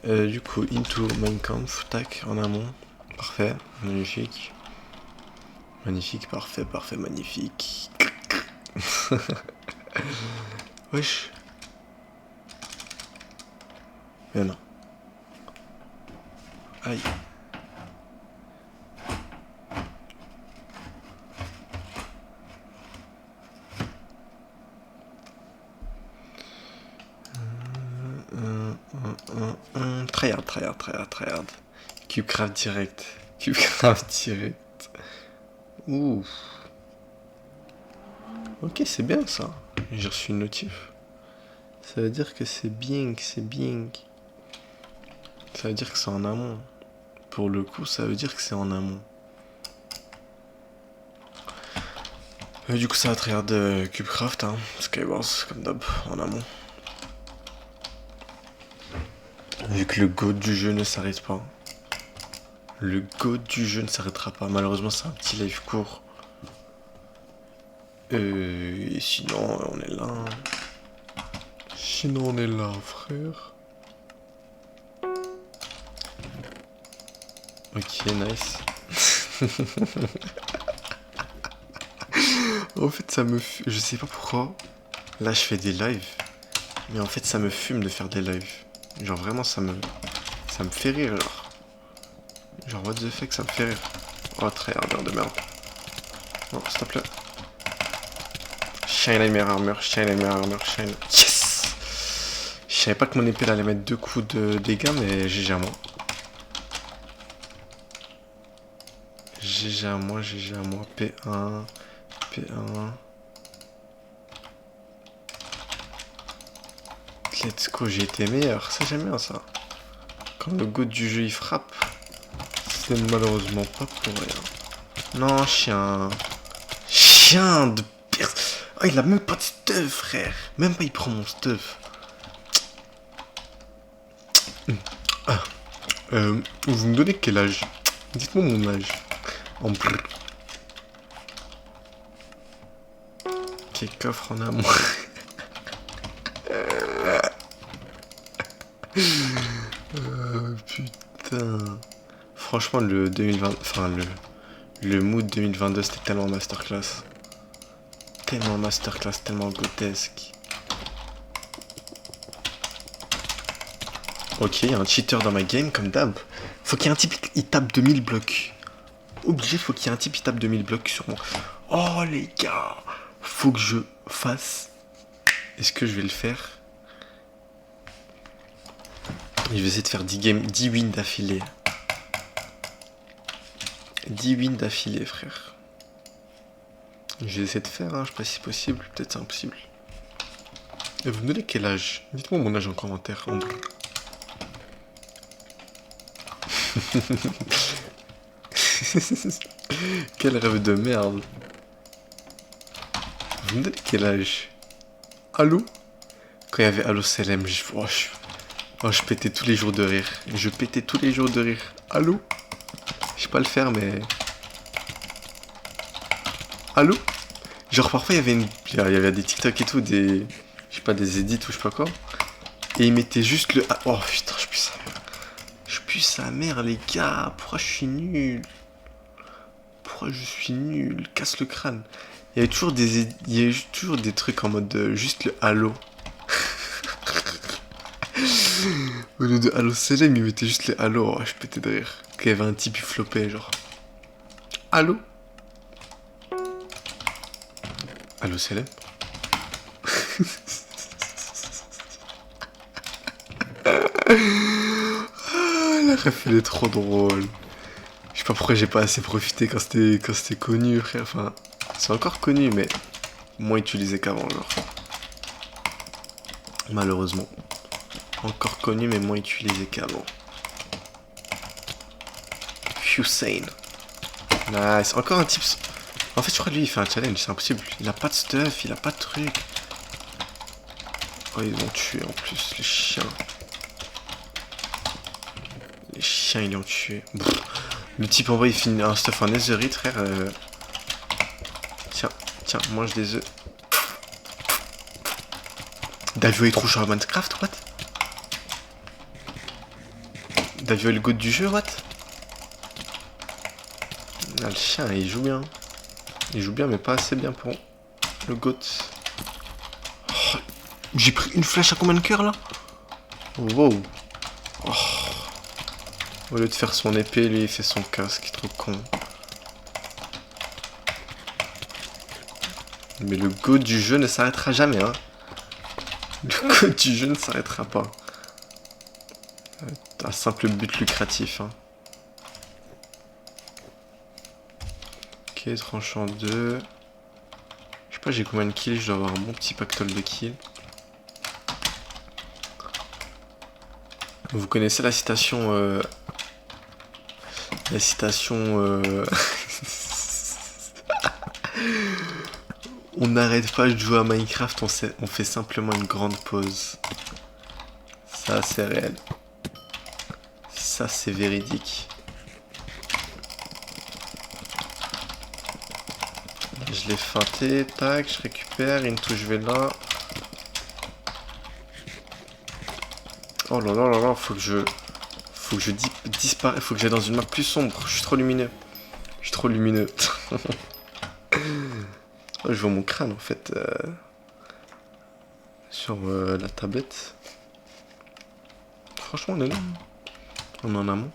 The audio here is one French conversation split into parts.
Du coup, into Mein Kampf, tac, en amont. Parfait, magnifique. Magnifique, parfait, parfait, magnifique. Wesh. Mais non. Aïe. Tryhard, tryhard, tryhard, tryhard. Cubecraft direct. Cubecraft direct. Ouh. Ok, c'est bien ça. J'ai reçu une notif. Ça veut dire que c'est bien, que c'est bien. Ça veut dire que c'est en amont. Pour le coup, ça veut dire que c'est en amont. Du coup, ça va tryhard Cubecraft, hein. Skywars, comme d'hab, en amont. Vu que le GOAT du jeu ne s'arrête pas. Le GOAT du jeu ne s'arrêtera pas. Malheureusement, c'est un petit live court. Et sinon, on est là. Sinon, on est là, frère. Ok, nice. En fait, ça me... Je sais pas pourquoi. Là, je fais des lives. Mais en fait, ça me fume de faire des lives. Genre, vraiment, ça me fait rire, genre. Genre, what the fuck, ça me fait rire. Oh, très hardeur de merde. Non, stop là. Shine Nightmare Armor, Shine Nightmare Armor, Shine... Yes! Je savais pas que mon épée allait mettre 2 coups de dégâts, mais GG à moi. GG à moi, GG à moi. P1, P1. Let's go, j'ai été meilleur. Ça, j'aime bien ça. Quand le goût du jeu il frappe, c'est malheureusement pas pour rien. Non, chien. Chien de pire. Oh, il a même pas de stuff, frère. Même pas, il prend mon stuff. Ah. Vous me donnez quel âge? Dites-moi mon âge. En brr. Ok, coffre en amont. Putain. Franchement, le 2020, enfin le mood 2022, c'était tellement masterclass. Tellement masterclass, tellement grotesque. Ok, il y a un cheater dans ma game, comme d'hab. Faut qu'il y ait un type, il tape 2000 blocs. Obligé, faut qu'il y ait un type, il tape 2000 blocs sur moi. Oh les gars, faut que je fasse. Est-ce que je vais le faire? Je vais essayer de faire 10 games, 10 wins d'affilée. 10 wins d'affilée, frère. Je vais essayer de faire, hein, je sais pas si c'est possible, peut-être c'est impossible. Et vous me donnez quel âge? Dites-moi mon âge en commentaire. Quel rêve de merde. Vous me donnez quel âge? Allô? Quand il y avait Allo Selem, je pétais tous les jours de rire. Je pétais tous les jours de rire. Allô? Je sais pas le faire, mais... Allô? Genre parfois il y avait des TikTok et tout, des... Je sais pas, des edits ou je sais pas quoi. Et ils mettaient juste le... Oh putain, je pue sa mère. Je pue sa mère, les gars. Pourquoi je suis nul? Pourquoi je suis nul? Casse le crâne. Il y avait toujours des trucs en mode juste le halo. Au lieu de halo Selem, ils mettaient juste les halo. Oh, je pétais de rire. Quand il y avait un type, il flopait, genre. Halo? Halo Selem? Ah, la ref, elle est trop drôle. Je sais pas pourquoi j'ai pas assez profité quand c'était connu, frère. Enfin, c'est encore connu, mais moins utilisé qu'avant, genre. Malheureusement. Encore connu, mais moins utilisé qu'avant. Hussein. Nice. Encore un type. En fait, je crois que lui, il fait un challenge, c'est impossible. Il a pas de stuff, il a pas de truc. Oh, ils l'ont tué en plus, les chiens. Les chiens, ils l'ont tué. Le type en vrai, il finit un stuff en netherite, frère. Tiens, tiens, mange des œufs. Davio est trop chaud à Minecraft, what? Davio est le goat du jeu, what? Ah, le chien, il joue bien. Il joue bien, mais pas assez bien pour le goat. Oh, j'ai pris une flèche à combien de cœurs, là? Wow. Oh. Au lieu de faire son épée, lui, il fait son casque. Trop con. Mais le goat du jeu ne s'arrêtera jamais, hein. Le goat du jeu ne s'arrêtera pas. Un simple but lucratif, hein. Ok, tranchant 2. Je sais pas, j'ai combien de kills? Je dois avoir un bon petit pactole de kills. Vous connaissez la citation... La citation... On n'arrête pas de jouer à Minecraft, on fait simplement une grande pause. Ça, c'est réel. Ça, c'est véridique. Je l'ai feinté, tac, je récupère, une touche là. Oh là là là là, faut que je disparaisse, faut que j'aille dans une map plus sombre, je suis trop lumineux. Je suis trop lumineux. Oh, je vois mon crâne en fait sur la tablette. Franchement, on est là. On est en amont.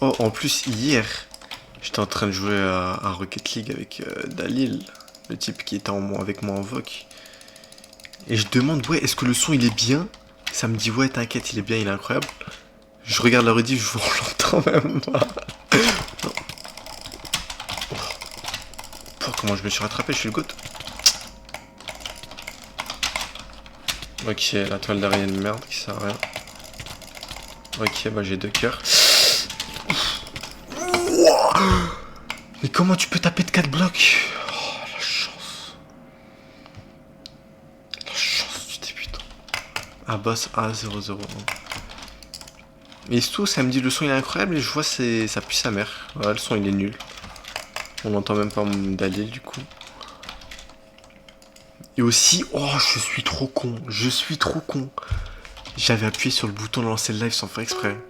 Oh, en plus, hier, j'étais en train de jouer à Rocket League avec Dalil, le type qui était avec moi en VOC. Et je demande, ouais, est-ce que le son il est bien? Ça me dit, ouais, t'inquiète, il est bien, il est incroyable. Je regarde la rediff, je vous l'entends même pas. Oh, comment je me suis rattrapé, je suis le goat. Ok, la toile d'araignée de merde qui sert à rien. Ok, bah j'ai 2 cœurs. Mais comment tu peux taper de 4 blocs? Oh, la chance. La chance du débutant. Ah, boss A001. Mais tout, ça me dit le son il est incroyable et je vois ça pue sa mère. Voilà, le son il est nul. On n'entend même pas mon Dalil du coup. Et aussi, oh, je suis trop con. Je suis trop con. J'avais appuyé sur le bouton de lancer le live sans faire exprès.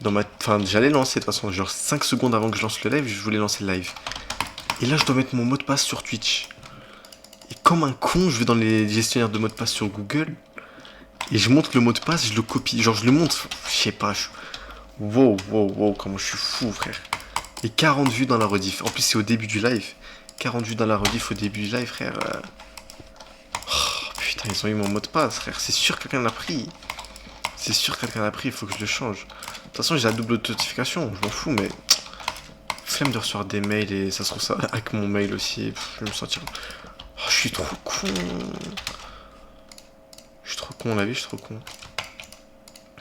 Enfin, j'allais lancer de toute façon, genre 5 secondes avant que je lance le live, je voulais lancer le live. Et là, je dois mettre mon mot de passe sur Twitch. Et comme un con, je vais dans les gestionnaires de mots de passe sur Google. Et je montre le mot de passe, je le copie. Genre, je le montre. Je sais pas. Wow, wow, wow, comment je suis fou, frère. Et 40 vues dans la rediff. En plus, c'est au début du live. 40 vues dans la rediff au début du live, frère. Oh, putain, ils ont eu mon mot de passe, frère. C'est sûr que quelqu'un l'a pris. C'est sûr que quelqu'un l'a pris, il faut que je le change. De toute façon, j'ai la double notification, je m'en fous, mais... Flemme de recevoir des mails et ça se trouve ça avec mon mail aussi. Je vais me sentir... Oh, je suis trop con. Je suis trop con, la vie, je suis trop con.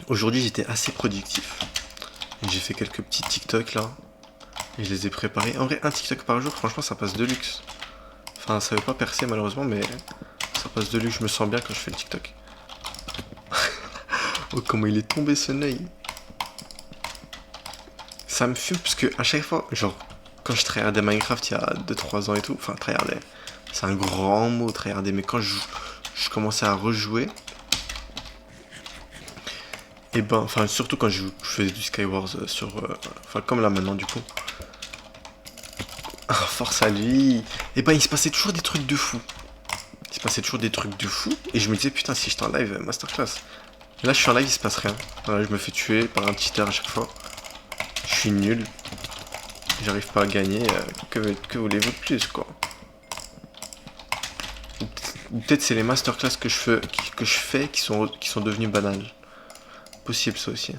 Aujourd'hui, j'étais assez productif. J'ai fait quelques petits TikTok, là. Et je les ai préparés. En vrai, un TikTok par jour, franchement, ça passe de luxe. Enfin, ça veut pas percer, malheureusement, mais... Ça passe de luxe, je me sens bien quand je fais le TikTok. Oh, comment il est tombé, ce œil. Ça me fume parce que à chaque fois, genre, quand je tryhardais Minecraft il y a 2-3 ans et tout, enfin, tryhardais, c'est un grand mot, tryharder, mais quand je commençais à rejouer, et ben, enfin, surtout quand je faisais du Skywars sur, enfin, comme là maintenant, du coup, force à lui, et ben, il se passait toujours des trucs de fou. Il se passait toujours des trucs de fou, et je me disais, putain, si j'étais en live, masterclass. Et là, je suis en live, il se passe rien. Voilà, je me fais tuer par un cheater à chaque fois. Je suis nul. J'arrive pas à gagner. Que voulez-vous de plus, quoi? Ou peut-être c'est les masterclass que je fais qui sont devenus banales. Possible, ça aussi.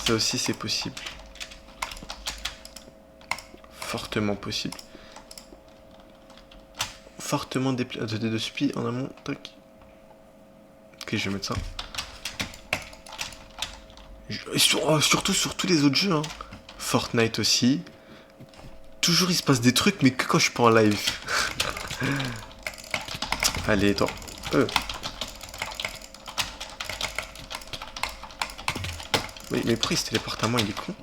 Ça aussi, c'est possible. Fortement possible. Fortement doté de spi en amont. Tac. Ok, je vais mettre ça. Surtout sur tous les autres jeux, hein. Fortnite aussi. Toujours il se passe des trucs, mais que quand je suis pas en live. Allez, attends. Oui, mais pourquoi il se téléporte à moi, il est con?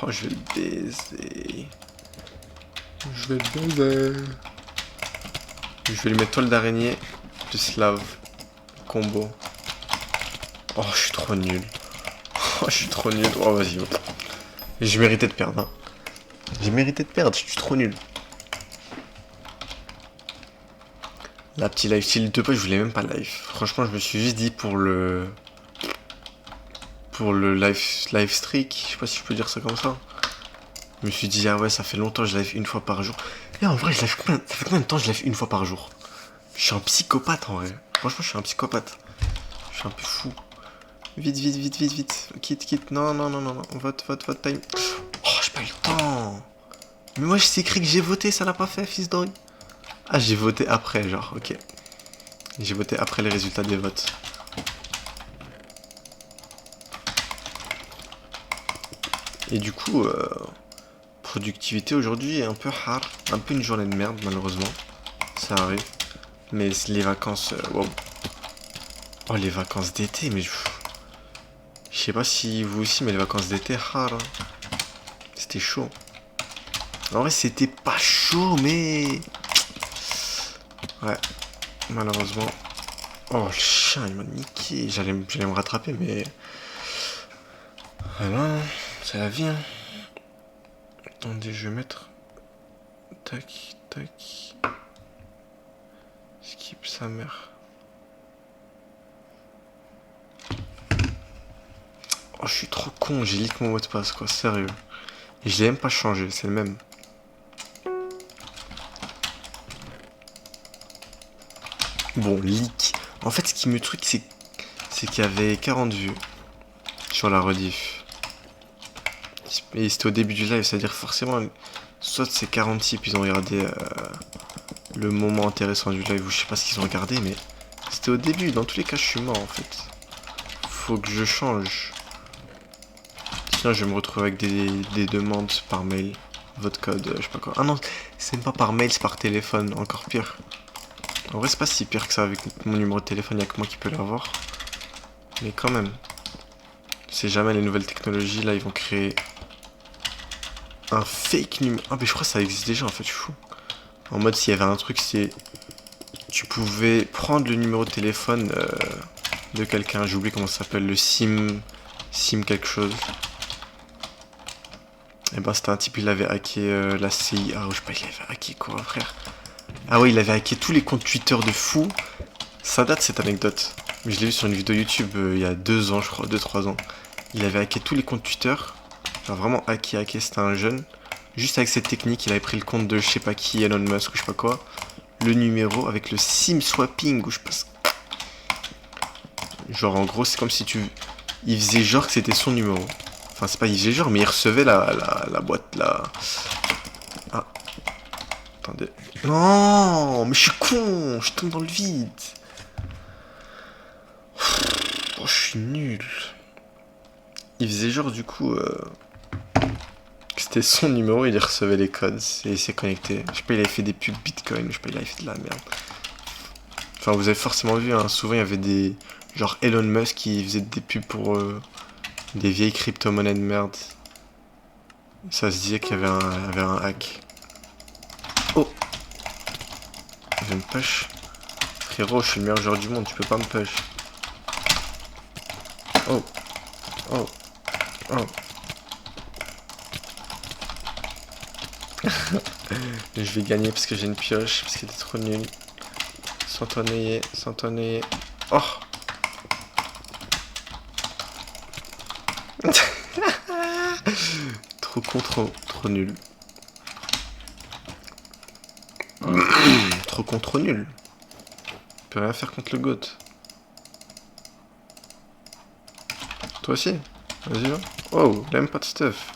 Oh, je vais le baiser. Je vais le baiser. Je vais lui mettre toile d'araignée, plus lave. Combo. Oh, je suis trop nul. Oh, je suis trop nul. Oh, vas-y. J'ai mérité de perdre. Hein. J'ai mérité de perdre, je suis trop nul. La petite live steal de pas, je voulais même pas live. Franchement, je me suis juste dit pour le. Pour le live streak, je sais pas si je peux dire ça comme ça. Je me suis dit, ah ouais, ça fait longtemps que je live une fois par jour. Et en vrai, ça fait combien de temps que je live une fois par jour? Je suis un psychopathe en vrai. Franchement, je suis un psychopathe. Je suis un peu fou. Vite, vite, vite, vite, vite. Quitte, quitte. Non, non, non, non, non. Vote, vote, vote, time. Oh, j'ai pas eu le temps. Mais moi, c'est écrit que j'ai voté, ça l'a pas fait, fils d'Henri. Ah, j'ai voté après, genre, ok. J'ai voté après les résultats des votes. Et du coup, productivité aujourd'hui est un peu hard. Un peu une journée de merde, malheureusement. Ça arrive. Mais les vacances... wow. Oh, les vacances d'été, mais... Je sais pas si vous aussi, mais les vacances d'été, hard. Hein. C'était chaud. En vrai, c'était pas chaud, mais... Ouais, malheureusement. Oh, le chien, il m'a niqué. J'allais me rattraper, mais... Voilà, c'est la vie. Hein. Attendez, je vais mettre... Tac, tac... Skip sa mère. Oh, je suis trop con, j'ai leak mon mot de passe, quoi, sérieux. Et je l'ai même pas changé, c'est le même. Bon, leak. En fait, ce qui me truc, c'est qu'il y avait 40 vues sur la rediff. Et c'était au début du live, c'est-à-dire forcément, soit c'est 40 types, ils ont regardé le moment intéressant du live, ou je sais pas ce qu'ils ont regardé, mais c'était au début. Dans tous les cas, je suis mort en fait. Faut que je change. Sinon, je vais me retrouver avec des demandes par mail. Votre code, je sais pas quoi. Ah non, c'est même pas par mail, c'est par téléphone, encore pire. En vrai, c'est pas si pire que ça avec mon numéro de téléphone, y'a que moi qui peux l'avoir. Mais quand même. C'est jamais les nouvelles technologies, là, ils vont créer un fake numéro. Ah, mais je crois que ça existe déjà en fait, je suis fou. En mode, s'il y avait un truc, c'est. Tu pouvais prendre le numéro de téléphone de quelqu'un, j'ai oublié comment ça s'appelle, le SIM. SIM quelque chose. Et ben, c'était un type, il avait hacké la CIA. Je sais pas, il avait hacké quoi, frère. Ah ouais, il avait hacké tous les comptes Twitter de fou. Ça date cette anecdote. Mais je l'ai vu sur une vidéo YouTube il y a 2 ans, je crois, 2-3 ans. Il avait hacké tous les comptes Twitter. Genre vraiment hacké, c'était un jeune. Juste avec cette technique, il avait pris le compte de je sais pas qui, Elon Musk ou je sais pas quoi. Le numéro avec le SIM swapping ou je passe. Genre en gros, c'est comme si tu. Il faisait genre que c'était son numéro. Enfin, c'est pas il faisait genre, mais il recevait la boîte là. Ah. Attendez. Non, mais je suis con, je tombe dans le vide. Oh, je suis nul. Il faisait genre du coup que c'était son numéro, il recevait les codes et il s'est connecté. Je sais pas, il avait fait des pubs Bitcoin, je sais pas, il avait fait de la merde. Enfin, vous avez forcément vu, hein, souvent il y avait des... Genre Elon Musk qui faisait des pubs pour des vieilles crypto-monnaies de merde. Ça se disait qu'il y avait un hack. Oh, il veut me push. Frérot, je suis le meilleur joueur du monde, tu peux pas me push. Oh, oh, oh. Je vais gagner parce que j'ai une pioche, parce qu'il était trop nul. Sans t'ennuyer, sans t'ennuyer. Oh. Trop con, trop nul. Trop con, trop nul. Je peux rien faire contre le GOAT. Toi aussi. Vas-y, va. Oh, il aime pas de stuff.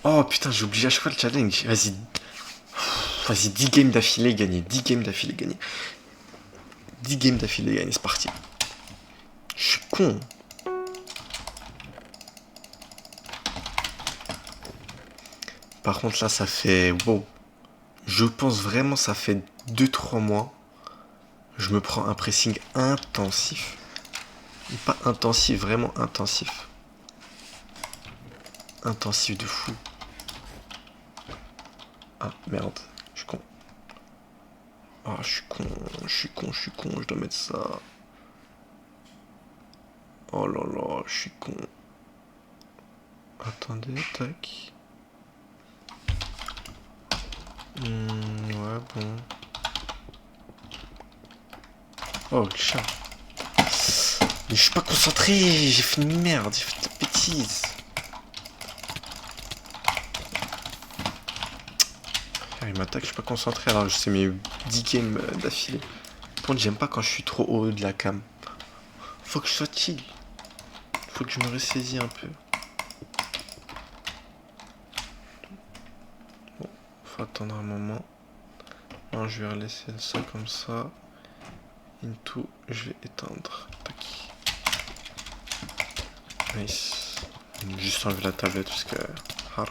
Oh putain, j'ai oublié à chaque fois le challenge. Vas-y. Vas-y, 10 games d'affilée gagné. 10 games d'affilée gagné. 10 games d'affilée gagné, c'est parti. Je suis con. Par contre là ça fait... Wow. Je pense vraiment ça fait 2-3 mois. Je me prends un pressing intensif. Pas intensif, vraiment intensif. Intensif de fou. Ah merde, je suis con. Ah je suis con, je dois mettre ça. Oh là là, je suis con. Attendez, tac. Ouais, bon. Oh, le chat. Mais je suis pas concentré, j'ai fait une merde, j'ai fait de la bêtise. Il m'attaque, je suis pas concentré, alors je sais mes 10 games d'affilée. Par contre, j'aime pas quand je suis trop haut de la cam. Faut que je sois chill. Faut que je me ressaisis un peu. Bon, faut attendre un moment. Non, je vais relaisser ça comme ça. Into, je vais éteindre. Tac. Nice. Juste enlever la tablette parce que... hard.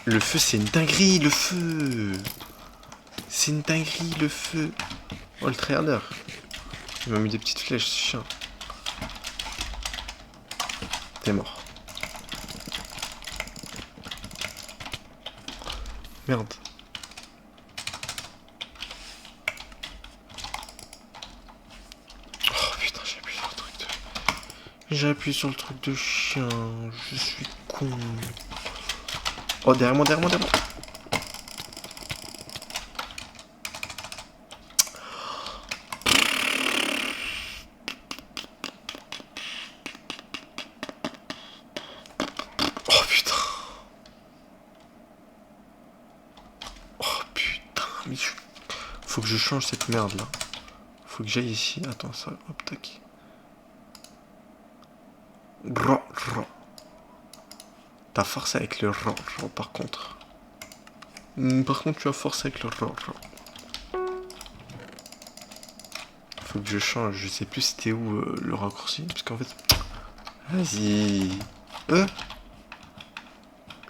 Le feu, c'est une dinguerie, le feu. C'est une dinguerie, le feu. Oh, le tryharder. Il m'a mis des petites flèches, ce chien. T'es mort. Merde. Oh putain, j'ai appuyé sur le truc de... J'ai appuyé sur le truc de chien. Je suis con. Oh, derrière moi, derrière moi, derrière moi. Oh putain. Oh putain. Mais je... Faut que je change cette merde là. Faut que j'aille ici. Attends, ça. Hop, tac. Ro, ro. T'as force avec le ro, ro par contre. Par contre, tu as force avec le ro, ro. Faut que je change. Je sais plus c'était où le raccourci. Parce qu'en fait. Vas-y. Je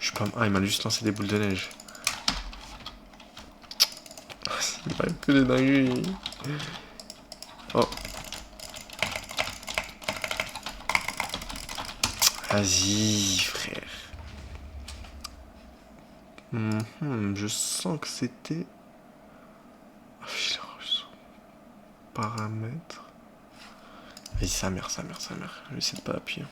suis pas. Ah, il m'a juste lancé des boules de neige. Il m'a que des dingueries. Oh. Vas-y, frère. Je sens que c'était... Paramètres. Vas-y, sa mère. Je vais essayer de pas appuyer.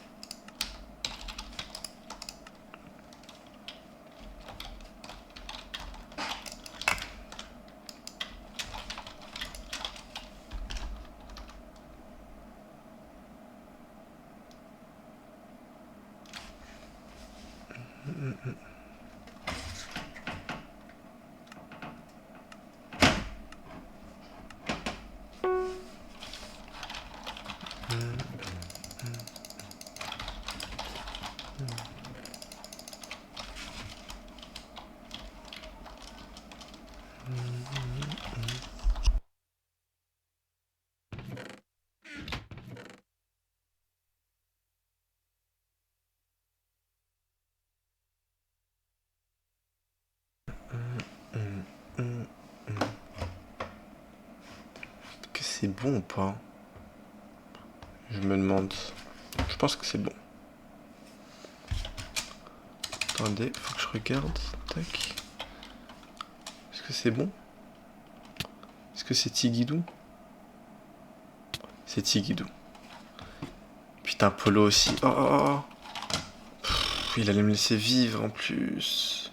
Que c'est bon ou pas? Je me demande. Je pense que c'est bon. Attendez, faut que je regarde. Tac. Est-ce que c'est bon? Est-ce que c'est Tigidou? C'est Tigidou. Putain, Polo aussi. Oh. Il allait me laisser vivre en plus.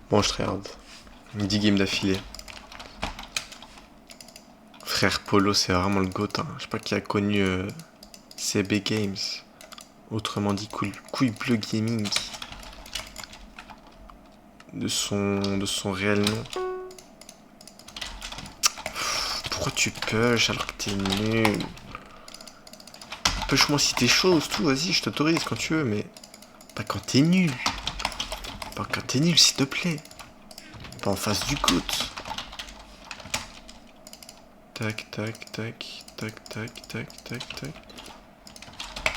Bon, je regarde. 10 games d'affilée. Frère Polo, c'est vraiment le GOAT. Hein. Je sais pas qui a connu CB Games. Autrement dit, couille bleu gaming. De son réel nom. Pourquoi tu push alors que t'es nul? Push-moi si t'es chaud, tout, vas-y, je t'autorise quand tu veux, mais pas quand t'es nul. Pas quand t'es nul, s'il te plaît. Pas en face du côte. Tac, tac, tac, tac, tac, tac, tac, tac.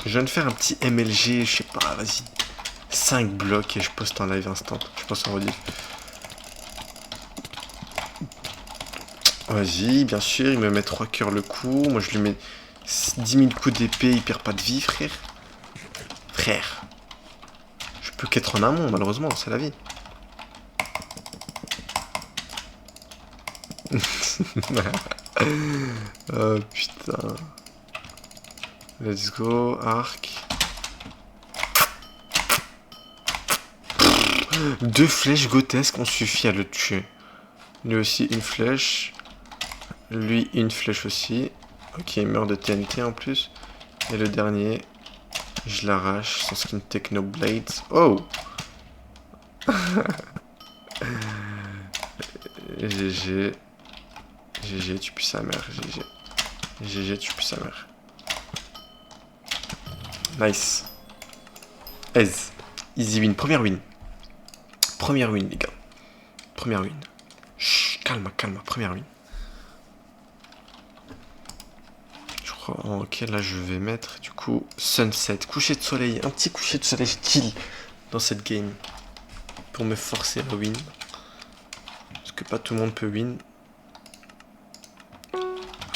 Je viens de faire un petit MLG, je sais pas, vas-y. 5 blocs et je poste en live instant. Je pense en rediff. Vas-y, bien sûr, il me met 3 cœurs le coup. Moi, je lui mets 10 000 coups d'épée, il perd pas de vie, frère. Frère. Je peux qu'être en amont, malheureusement, c'est la vie. Oh putain. Let's go, arc. 2 flèches grotesques ont suffi à le tuer. Lui aussi une flèche. Lui une flèche aussi. Ok, il meurt de TNT en plus. Et le dernier, je l'arrache. Son skin Technoblade. Oh. GG. GG, tu pues sa mère. GG. GG, tu pues sa mère. Nice. Aise. Easy win. Première win. Première win, les gars. Première win. Chut, calme, calme. Première win. Je crois. Ok, là, je vais mettre, du coup, Sunset. Coucher de soleil. Un petit coucher de soleil chill dans cette game. Pour me forcer à win. Parce que pas tout le monde peut win.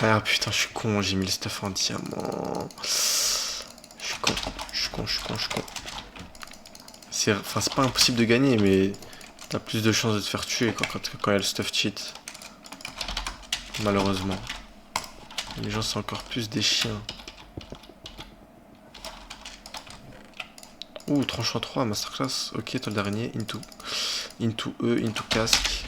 Ah putain, je suis con. J'ai mis le stuff en diamant. Je suis con. Je suis con, je suis con, je suis con. Enfin, c'est pas impossible de gagner, mais t'as plus de chances de te faire tuer quand il y a le stuff cheat. Malheureusement. Les gens sont encore plus des chiens. Ouh, tranchant 3, masterclass. Ok, toi le dernier. Into E, into casque.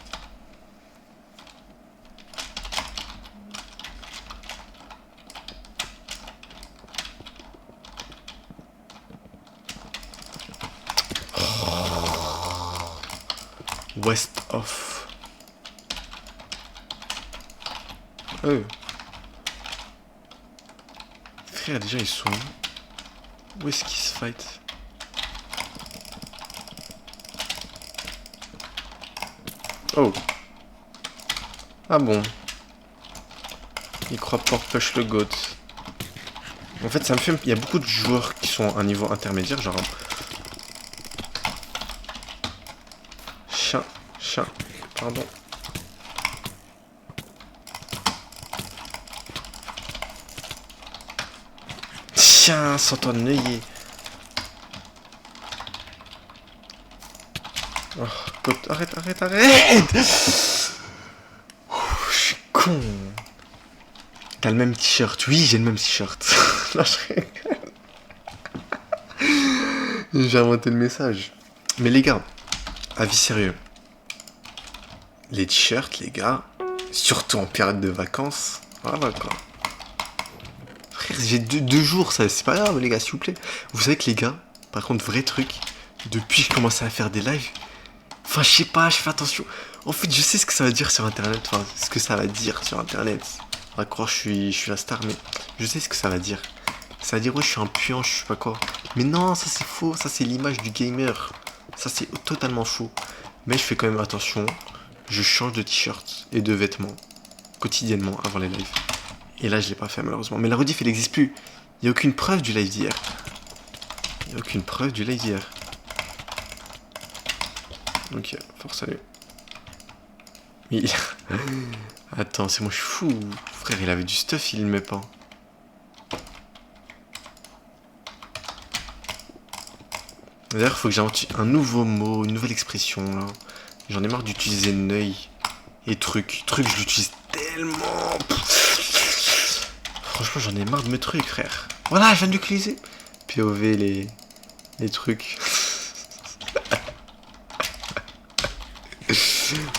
West off. Frère, déjà ils sont où est-ce qu'ils se fight? Oh. Ah bon. Ils croient pour push le goat. En fait, ça me fait... Il y a beaucoup de joueurs qui sont à un niveau intermédiaire, genre... Chat, pardon. Tiens, sans t'ennuyer. Oh, pote, arrête. Je suis con. T'as le même t-shirt. Oui, j'ai le même t-shirt. Non, je rigole. J'ai inventé le message. Mais les gars, avis sérieux. Les t-shirts, les gars, surtout en période de vacances, voilà quoi. Frère, j'ai deux jours, ça, c'est pas grave les gars, s'il vous plaît. Vous savez que les gars, par contre, vrai truc, depuis que j'ai commencé à faire des lives, enfin je sais pas, je fais attention. En fait, je sais ce que ça va dire sur internet, enfin ce que ça va dire sur internet. On va croire que je suis la star, mais je sais ce que ça va dire. Ça va dire ouais je suis un puant, je sais pas quoi. Mais non, ça c'est faux, ça c'est l'image du gamer. Ça c'est totalement faux. Mais je fais quand même attention. Je change de t-shirt et de vêtements quotidiennement avant les lives. Et là, je l'ai pas fait malheureusement. Mais la rediff, elle n'existe plus. Il n'y a aucune preuve du live d'hier. Ok, force à lui. Mais attends, c'est moi, je suis fou. Frère, il avait du stuff, il le met pas. D'ailleurs, il faut que j'invente un nouveau mot, une nouvelle expression là. J'en ai marre d'utiliser neuil et truc. Truc, je l'utilise tellement. Franchement, j'en ai marre de mes trucs, frère. Voilà, je viens d'utiliser. POV, les trucs.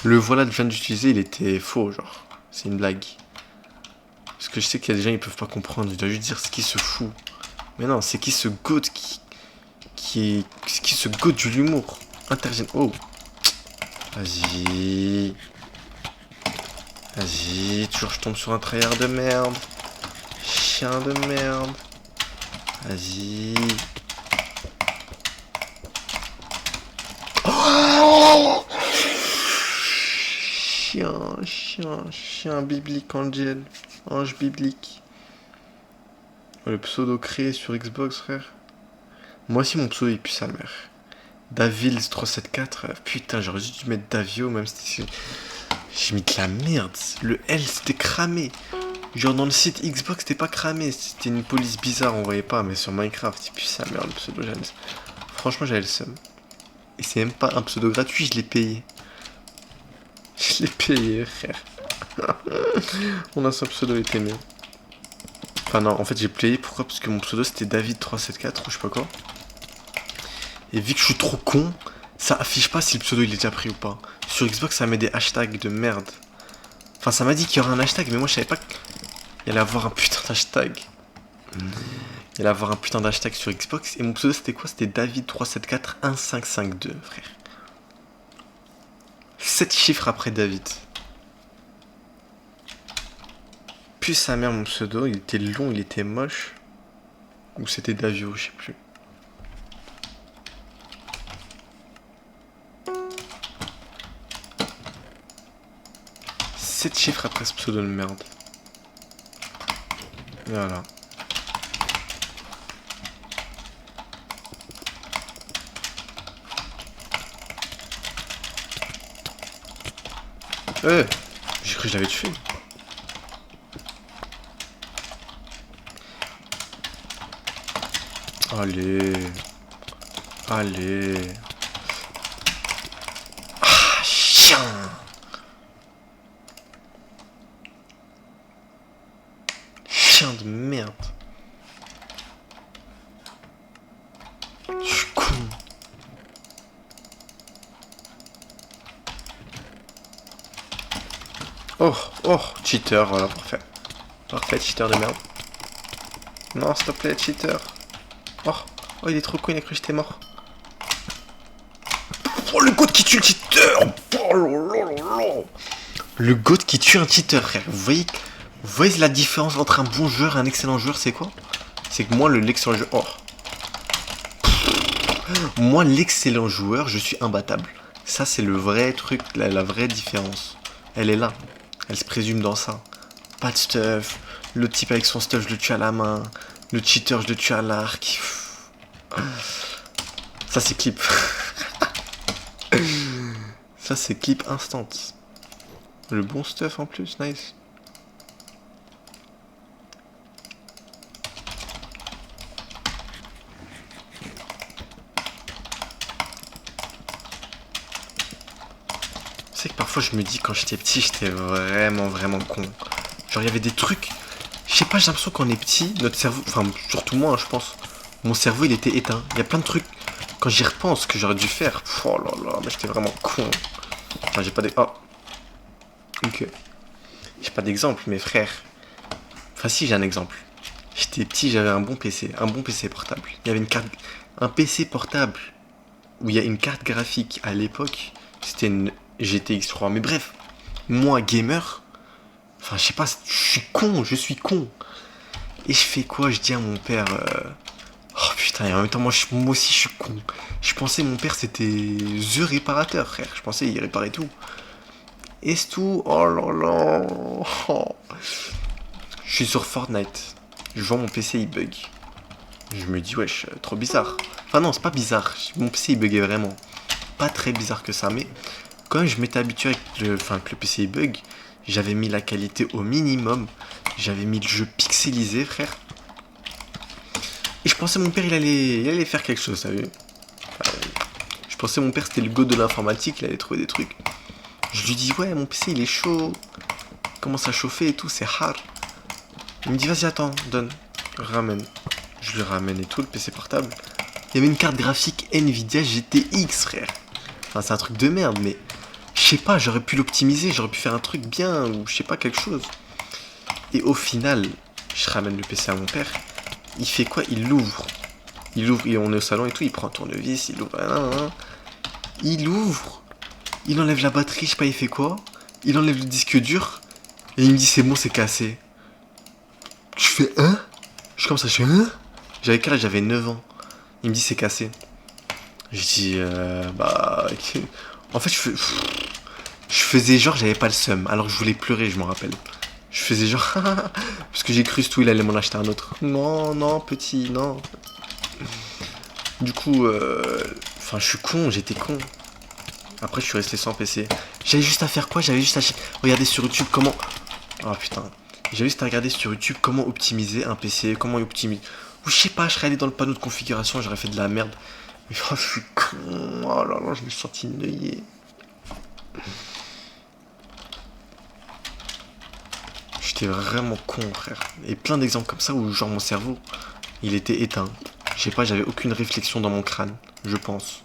Le voilà que je viens d'utiliser, il était faux, genre. C'est une blague. Parce que je sais qu'il y a des gens, ils peuvent pas comprendre. Je dois juste dire ce qui se fout. Mais non, c'est qui se goûte, qui se goûte de l'humour. Intergène. Oh. Vas-y. Vas-y. Toujours je tombe sur un tryhard de merde. Chien de merde. Vas-y. Oh chien biblique Angel. Ange biblique. Oh, le pseudo créé sur Xbox, frère. Moi aussi, mon pseudo, il pue sa mère. Davils374. Putain, j'aurais dû mettre Davio, même si j'ai mis de la merde. Le L, c'était cramé. Genre, dans le site Xbox, c'était pas cramé. C'était une police bizarre, on voyait pas. Mais sur Minecraft, il pue sa mère, le pseudo. Franchement, j'avais le seum. Et c'est même pas un pseudo gratuit, je l'ai payé. Je l'ai payé, frère. Mon ancien pseudo était mieux. Enfin non, en fait j'ai payé, pourquoi? Parce que mon pseudo c'était David374 ou je sais pas quoi. Et vu que je suis trop con, ça affiche pas si le pseudo il est déjà pris ou pas. Sur Xbox ça met des hashtags de merde. Enfin ça m'a dit qu'il y aurait un hashtag, mais moi je savais pas qu'il allait avoir un putain d'hashtag. Il allait avoir un putain d'hashtag sur Xbox. Et mon pseudo c'était quoi? C'était David3741552, frère. 7 chiffres après David. Puis sa mère, mon pseudo, il était long, il était moche. Ou c'était Davio, je sais plus. Sept chiffres après ce pseudo de merde. Voilà. J'ai cru que je l'avais tué. Allez. Allez. Ah, chien. Chien de merde. Je suis con. Oh, cheater, voilà, parfait. Parfait, cheater de merde. Non, s'il te plaît, cheater. Oh, il est trop con, il a cru que j'étais mort. Oh, le goat qui tue le cheater. Oh, le goat qui tue un cheater, frère. Vous voyez la différence entre un bon joueur et un excellent joueur, c'est quoi? C'est que moi, l'excellent joueur... Oh. Moi, l'excellent joueur, je suis imbattable. Ça, c'est le vrai truc, la vraie différence. Elle est là. Elle se présume dans ça. Pas de stuff. Le type avec son stuff, je le tue à la main. Le cheater, je le tue à l'arc. Ça, c'est clip. Ça, c'est clip instant. Le bon stuff en plus, nice. C'est que parfois je me dis quand j'étais petit, j'étais vraiment con. Genre il y avait des trucs, je sais pas, j'ai l'impression qu'on est petit, notre cerveau, enfin surtout moi je pense, mon cerveau il était éteint. Il y a plein de trucs, quand j'y repense, que j'aurais dû faire. Oh là là, mais j'étais vraiment con. Enfin j'ai pas des... Oh. Ok. J'ai pas d'exemple, mais frère. Enfin si, j'ai un exemple. J'étais petit, j'avais un bon PC portable. Il y avait un PC portable où il y a une carte graphique à l'époque. C'était une GTX 3. Mais bref, moi gamer, enfin je sais pas, je suis con. Et je fais quoi? Je dis à mon père, oh putain, et en même temps moi aussi je suis con. Je pensais mon père c'était The Réparateur, frère. Je pensais il réparait tout. Et c'est tout. Oh là là. Oh. Je suis sur Fortnite. Je vois mon PC il bug. Je me dis wesh, trop bizarre. Enfin non, c'est pas bizarre. Mon PC il buguait vraiment. Pas très bizarre que ça, mais quand même je m'étais habitué que le PC il bug, j'avais mis la qualité au minimum. J'avais mis le jeu pixelisé, frère. Et je pensais mon père il allait faire quelque chose, t'as vu? Je pensais mon père c'était le go de l'informatique, il allait trouver des trucs. Je lui dis ouais mon PC il est chaud. Il commence à chauffer et tout, c'est hard. Il me dit vas-y attends, donne, ramène. Je lui ramène et tout, le PC portable. Il y avait une carte graphique Nvidia GTX, frère. Enfin c'est un truc de merde, mais je sais pas, j'aurais pu l'optimiser, j'aurais pu faire un truc bien, ou je sais pas, quelque chose. Et au final, je ramène le PC à mon père. Il fait quoi? Il l'ouvre. Il ouvre, et on est au salon et tout, il prend un tournevis, il ouvre. Il ouvre. Il enlève la batterie, je sais pas, il fait quoi? Il enlève le disque dur. Et il me dit c'est bon, c'est cassé. Je fais hein? Je commence à faire hein? J'avais quel âge? J'avais 9 ans. Il me dit c'est cassé. Je dis bah... En fait je fais... Je faisais genre j'avais pas le seum, alors que je voulais pleurer, je m'en rappelle. Je faisais genre parce que j'ai cru Stu il allait m'en acheter un autre. Non, non, petit, non. Du coup, enfin, je suis con, j'étais con. Après, je suis resté sans PC. J'avais juste à faire quoi? J'avais juste à regarder sur YouTube comment. Oh putain. J'avais juste à regarder sur YouTube comment optimiser un PC, comment optimiser. Ou je sais pas, je serais allé dans le panneau de configuration, j'aurais fait de la merde. Mais oh, je suis con. Oh là là, je me suis senti neuillé. J'étais vraiment con, frère. Et plein d'exemples comme ça où, genre, mon cerveau, il était éteint. Je sais pas, j'avais aucune réflexion dans mon crâne, je pense.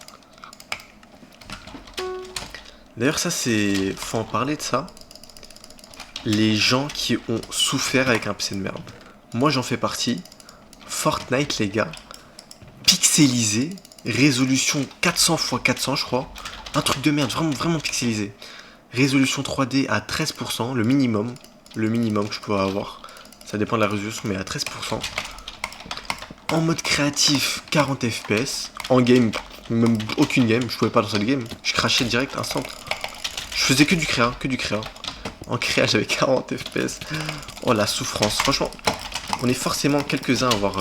D'ailleurs, ça, c'est. Faut en parler de ça. Les gens qui ont souffert avec un PC de merde. Moi, j'en fais partie. Fortnite, les gars. Pixelisé. Résolution 400 x 400, je crois. Un truc de merde, vraiment, vraiment pixelisé. Résolution 3D à 13%, le minimum. Le minimum que je pourrais avoir. Ça dépend de la résolution, mais à 13%. En mode créatif, 40 FPS. En game, même aucune game. Je pouvais pas lancer le game. Je crachais direct, instant. Je faisais que du créa, que du créa. En créa, j'avais 40 FPS. Oh, la souffrance. Franchement, on est forcément quelques-uns à avoir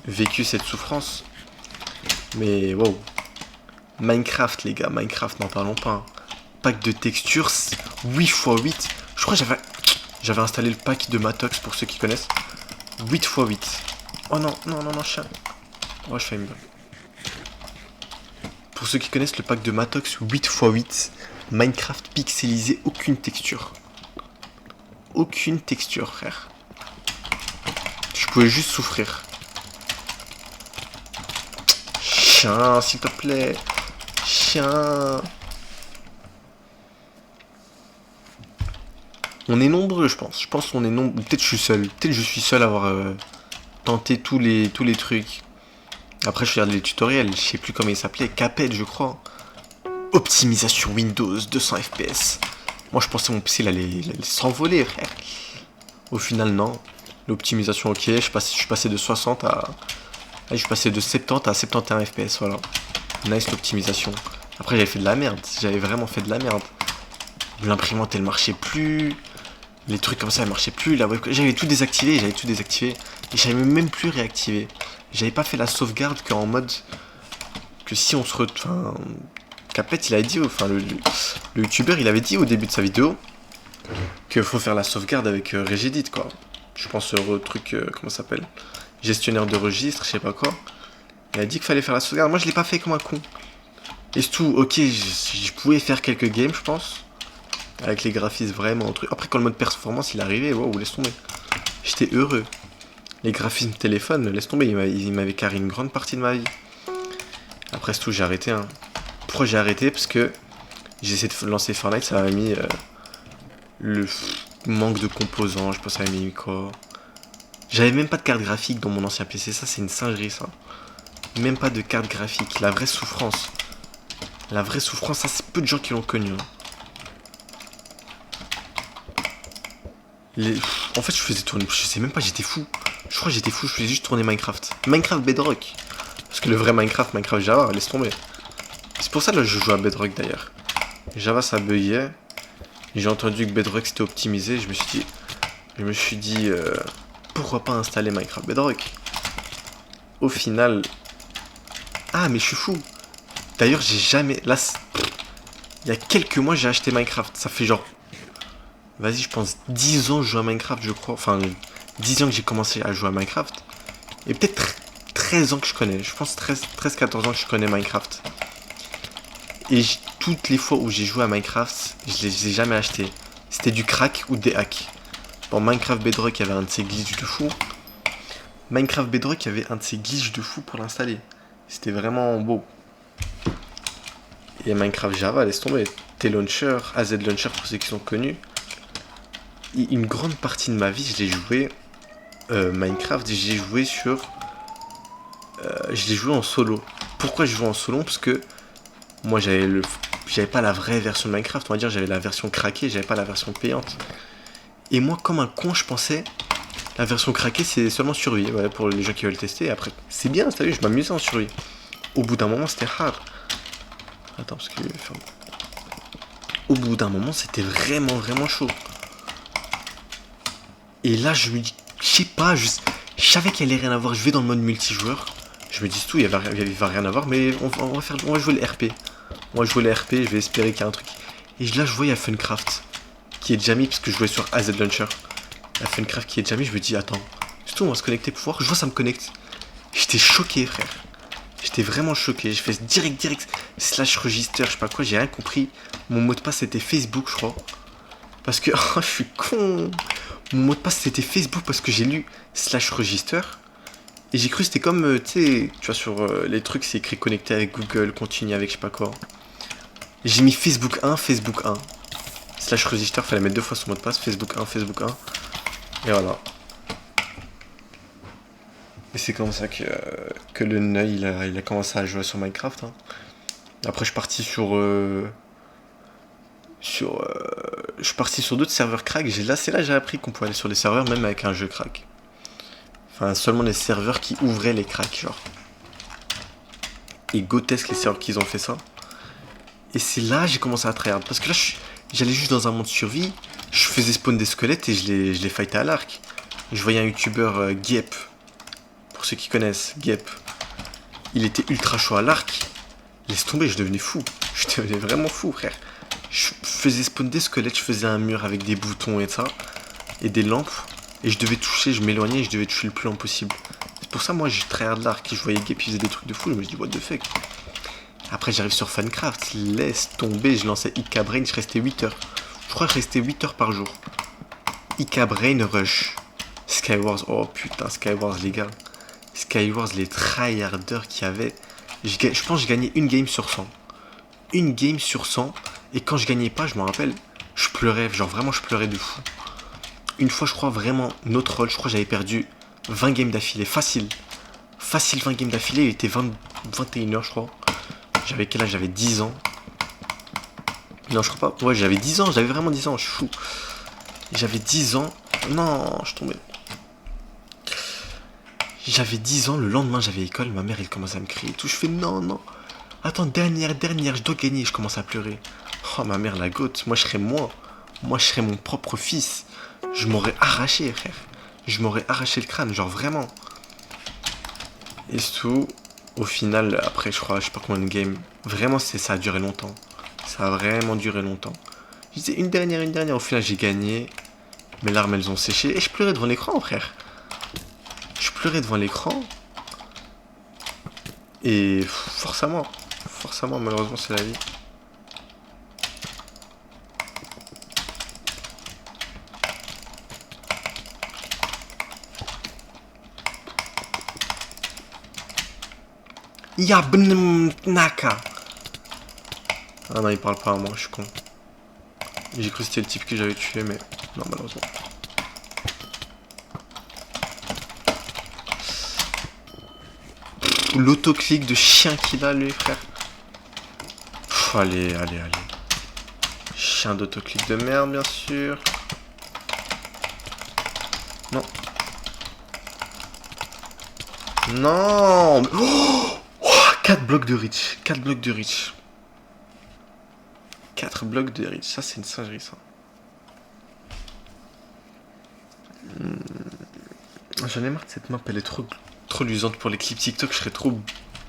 vécu cette souffrance. Mais wow. Minecraft, les gars. Minecraft, n'en parlons pas. Hein. Pack de textures, 8x8. Je crois que j'avais installé le pack de Matox pour ceux qui connaissent. 8x8. Oh non, non, non, non, chien. Oh, je fais mieux. Pour ceux qui connaissent le pack de Matox 8x8. Minecraft pixelisé, aucune texture. Aucune texture, frère. Je pouvais juste souffrir. Chien, s'il te plaît. Chien. On est nombreux, je pense. Je pense qu'on est nombreux. Peut-être je suis seul. Peut-être je suis seul à avoir tenté tous les trucs. Après, je regarde les tutoriels. Je sais plus comment il s'appelait. Cuphead, je crois. Optimisation Windows, 200 FPS. Moi, je pensais que mon PC il allait s'envoler, frère. Au final, non. L'optimisation, ok. Je suis passé de 60 à. Je suis passé de 70 à 71 FPS, voilà. Nice l'optimisation. Après, j'avais fait de la merde. J'avais vraiment fait de la merde. L'imprimante, elle marchait plus. Les trucs comme ça, elle marchait plus. La webcam, j'avais tout désactivé. Et j'avais même plus réactivé. J'avais pas fait la sauvegarde qu'en mode. Que si on se enfin, Capet, il avait dit, enfin le youtubeur, il avait dit au début de sa vidéo qu'il faut faire la sauvegarde avec Regedit, quoi. Je pense au truc, comment ça s'appelle, gestionnaire de registre, je sais pas quoi. Il a dit qu'il fallait faire la sauvegarde. Moi, je l'ai pas fait comme un con. Et c'est tout. Ok, je pouvais faire quelques games, je pense, avec les graphismes vraiment truc. Après, quand le mode performance il est arrivé, wow, laisse tomber. J'étais heureux. Les graphismes téléphone, laisse tomber. Il m'avait carré une grande partie de ma vie. Après, c'est tout. J'ai arrêté. Hein. Pourquoi j'ai arrêté? Parce que j'ai essayé de lancer Fortnite, ça m'a mis le manque de composants, je pense que ça m'a mis quoi. J'avais même pas de carte graphique dans mon ancien PC, ça c'est une singerie ça. Même pas de carte graphique, la vraie souffrance. La vraie souffrance, ça c'est peu de gens qui l'ont connu. Hein. En fait je faisais tourner, je sais même pas, j'étais fou. Je crois que j'étais fou, je faisais juste tourner Minecraft. Minecraft Bedrock. Parce que le vrai Minecraft Java, laisse tomber. C'est pour ça que je joue à Bedrock d'ailleurs. Java ça buguait. J'ai entendu que Bedrock c'était optimisé. Je me suis dit pourquoi pas installer Minecraft Bedrock. Au final. Ah mais je suis fou. D'ailleurs j'ai jamais. Là il y a quelques mois j'ai acheté Minecraft. Ça fait genre. Vas-y je pense 10 ans que je joue à Minecraft je crois. Enfin 10 ans que j'ai commencé à jouer à Minecraft. Et peut-être 13 ans que je connais. Je pense 13-14 ans que je connais Minecraft. Et toutes les fois où j'ai joué à Minecraft, je les ai jamais achetés. C'était du crack ou des hacks. Dans Minecraft Bedrock, il y avait un de ces glitches de fou. Minecraft Bedrock, il y avait un de ces glitches de fou pour l'installer. C'était vraiment beau. Et Minecraft Java, laisse tomber. T-Launcher, AZ Launcher pour ceux qui sont connus. Et une grande partie de ma vie, je l'ai joué Minecraft, j'ai joué sur... je l'ai joué en solo. Pourquoi je joue en solo? Parce que moi j'avais pas la vraie version de Minecraft, on va dire j'avais la version craquée, j'avais pas la version payante. Et moi comme un con je pensais la version craquée c'est seulement survie, ouais, pour les gens qui veulent tester. Et après c'est bien, t'as vu, je m'amusais en survie. Au bout d'un moment c'était hard. Attends parce que... au bout d'un moment, c'était vraiment, vraiment chaud. Et là, je me dis, je sais pas, je savais qu'il allait rien avoir. Je vais dans le mode multijoueur. Je me dis tout, il va rien avoir, mais on va jouer le RP. On va jouer le RP, je vais espérer qu'il y a un truc. Et là, je vois, il y a Funcraft qui est déjà mis, parce que je jouais sur AZ Launcher. Il y a Funcraft qui est déjà mis, je me dis, attends, surtout, on va se connecter pour voir. Je vois, ça me connecte. J'étais choqué, frère. J'étais vraiment choqué. Je fais direct, slash register, je sais pas quoi, j'ai rien compris. Mon mot de passe, c'était Facebook, je crois. Parce que, oh, je suis con. Mon mot de passe, c'était Facebook parce que j'ai lu slash register. Et j'ai cru que c'était comme, tu sais, tu vois, sur les trucs, c'est écrit connecté avec Google, continue avec je sais pas quoi. J'ai mis Facebook 1, Facebook 1. Slash register, fallait mettre 2 fois son mot de passe, Facebook 1, Facebook 1. Et voilà. Et c'est comme ça que le Neu, il a commencé à jouer sur Minecraft. Hein. Après, je suis parti je suis parti sur d'autres serveurs crack. C'est là j'ai appris qu'on pouvait aller sur les serveurs même avec un jeu crack. Enfin, seulement les serveurs qui ouvraient les cracks, genre. Et grotesque les serveurs qui ont fait ça. Et c'est là j'ai commencé à tryhard. Parce que là, j'allais juste dans un monde survie. Je faisais spawn des squelettes et je les fightais à l'arc. Je voyais un youtubeur Gep. Pour ceux qui connaissent, Gep. Il était ultra chaud à l'arc. Laisse tomber, je devenais fou. Je devenais vraiment fou, frère. Je faisais spawn des squelettes, je faisais un mur avec des boutons et ça. Et des lampes. Et je devais toucher, je m'éloignais et je devais toucher le plus lent possible. C'est pour ça, moi, j'ai tryhard l'arc. Je voyais Gep, il faisait des trucs de fou. Je me dis, what the fuck. Après, j'arrive sur Funcraft. Laisse tomber, je lançais IK Brain, je restais 8 heures. Je crois que je restais 8 heures par jour. IK Brain Rush. Skywars, oh putain, Skywars, les gars. Skywars, les tryharders qu'il y avait. Je pense que je gagnais une game sur 100. Une game sur 100. Et quand je gagnais pas, je me rappelle, je pleurais. Genre vraiment, je pleurais de fou. Une fois, je crois vraiment, notre rôle, je crois que j'avais perdu 20 games d'affilée. Facile. Facile 20 games d'affilée. Il était 21 heures, je crois. J'avais quel âge? J'avais 10 ans. Non, je crois pas. Ouais, j'avais 10 ans. J'avais vraiment 10 ans. Je suis fou. J'avais 10 ans. Non, je tombais. J'avais 10 ans. Le lendemain, j'avais école. Ma mère, elle commence à me crier et tout. Je fais non, non. Attends, dernière, je dois gagner. Je commence à pleurer. Oh, ma mère, la gote. Moi, je serais moi. Moi, je serais mon propre fils. Je m'aurais arraché, frère. Je m'aurais arraché le crâne. Genre, vraiment. Et tout. Au final, après, je crois, je sais pas combien de games. Vraiment, ça a duré longtemps. Ça a vraiment duré longtemps. Je disais une dernière. Au final, j'ai gagné. Mes larmes, elles ont séché. Et je pleurais devant l'écran, frère. Je pleurais devant l'écran. Et forcément, malheureusement, c'est la vie. Yabnaka. Ah non, il parle pas à moi, je suis con. J'ai cru que c'était le type que j'avais tué, mais non, malheureusement. L'autoclic de chien qu'il a, lui, frère. Allez. Chien d'autoclic de merde, bien sûr. Non. Non. Oh, 4 blocs de reach. 4 blocs de reach. 4 blocs de reach. Ça, c'est une singerie, ça. J'en ai marre de cette map. Elle est trop luisante pour les clips TikTok. Je serais trop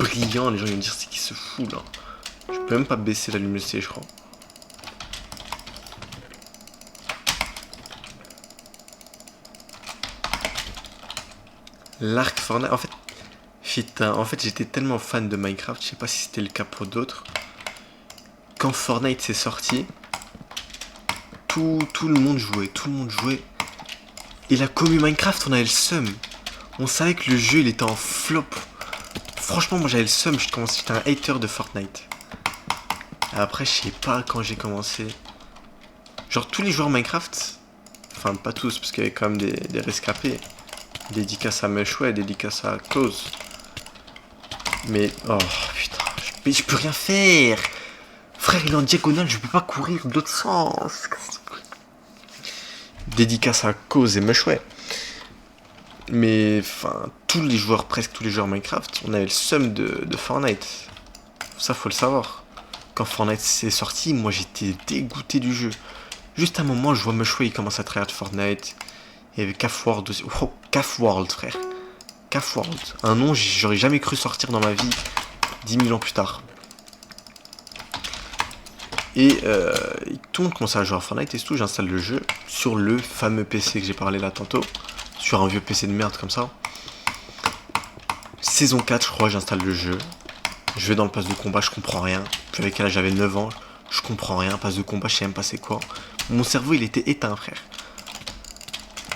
brillant. Les gens vont me dire c'est qui se fout, là. Je peux même pas baisser la luminosité, je crois. L'arc Fortnite. En fait, j'étais tellement fan de Minecraft. Je sais pas si c'était le cas pour d'autres. Quand Fortnite s'est sorti, tout le monde jouait. Et la commu Minecraft, on avait le seum. On savait que le jeu, il était en flop. Franchement, moi, j'avais le seum. J'étais un hater de Fortnite. Après, je sais pas quand j'ai commencé. Genre, tous les joueurs Minecraft, enfin, pas tous, parce qu'il y avait quand même des rescapés. Dédicace à Mushway, dédicace à Close. Mais, oh putain, je peux rien faire. Frère, il est en diagonale, je peux pas courir de l'autre sens. Dédicace à Cause et Mushway. Mais, enfin, presque tous les joueurs Minecraft, on avait le seum de Fortnite. Ça, faut le savoir. quand Fortnite s'est sorti, moi j'étais dégoûté du jeu. Juste un moment, je vois Mushroom, il commence à tryhard Fortnite. Il y avait Cafworld aussi. Oh, Cafworld, frère. Cafworld. Un nom, j'aurais jamais cru sortir dans ma vie 10 000 ans plus tard. Et tout le monde commence à jouer à Fortnite et tout. J'installe le jeu sur le fameux PC que j'ai parlé là tantôt. Sur un vieux PC de merde comme ça. Saison 4, je crois, j'installe le jeu. Je vais dans le pass de combat, je comprends rien. Puis avec quel âge j'avais 9 ans, je comprends rien. Pass de combat, je sais même pas c'est quoi. Mon cerveau, il était éteint, frère.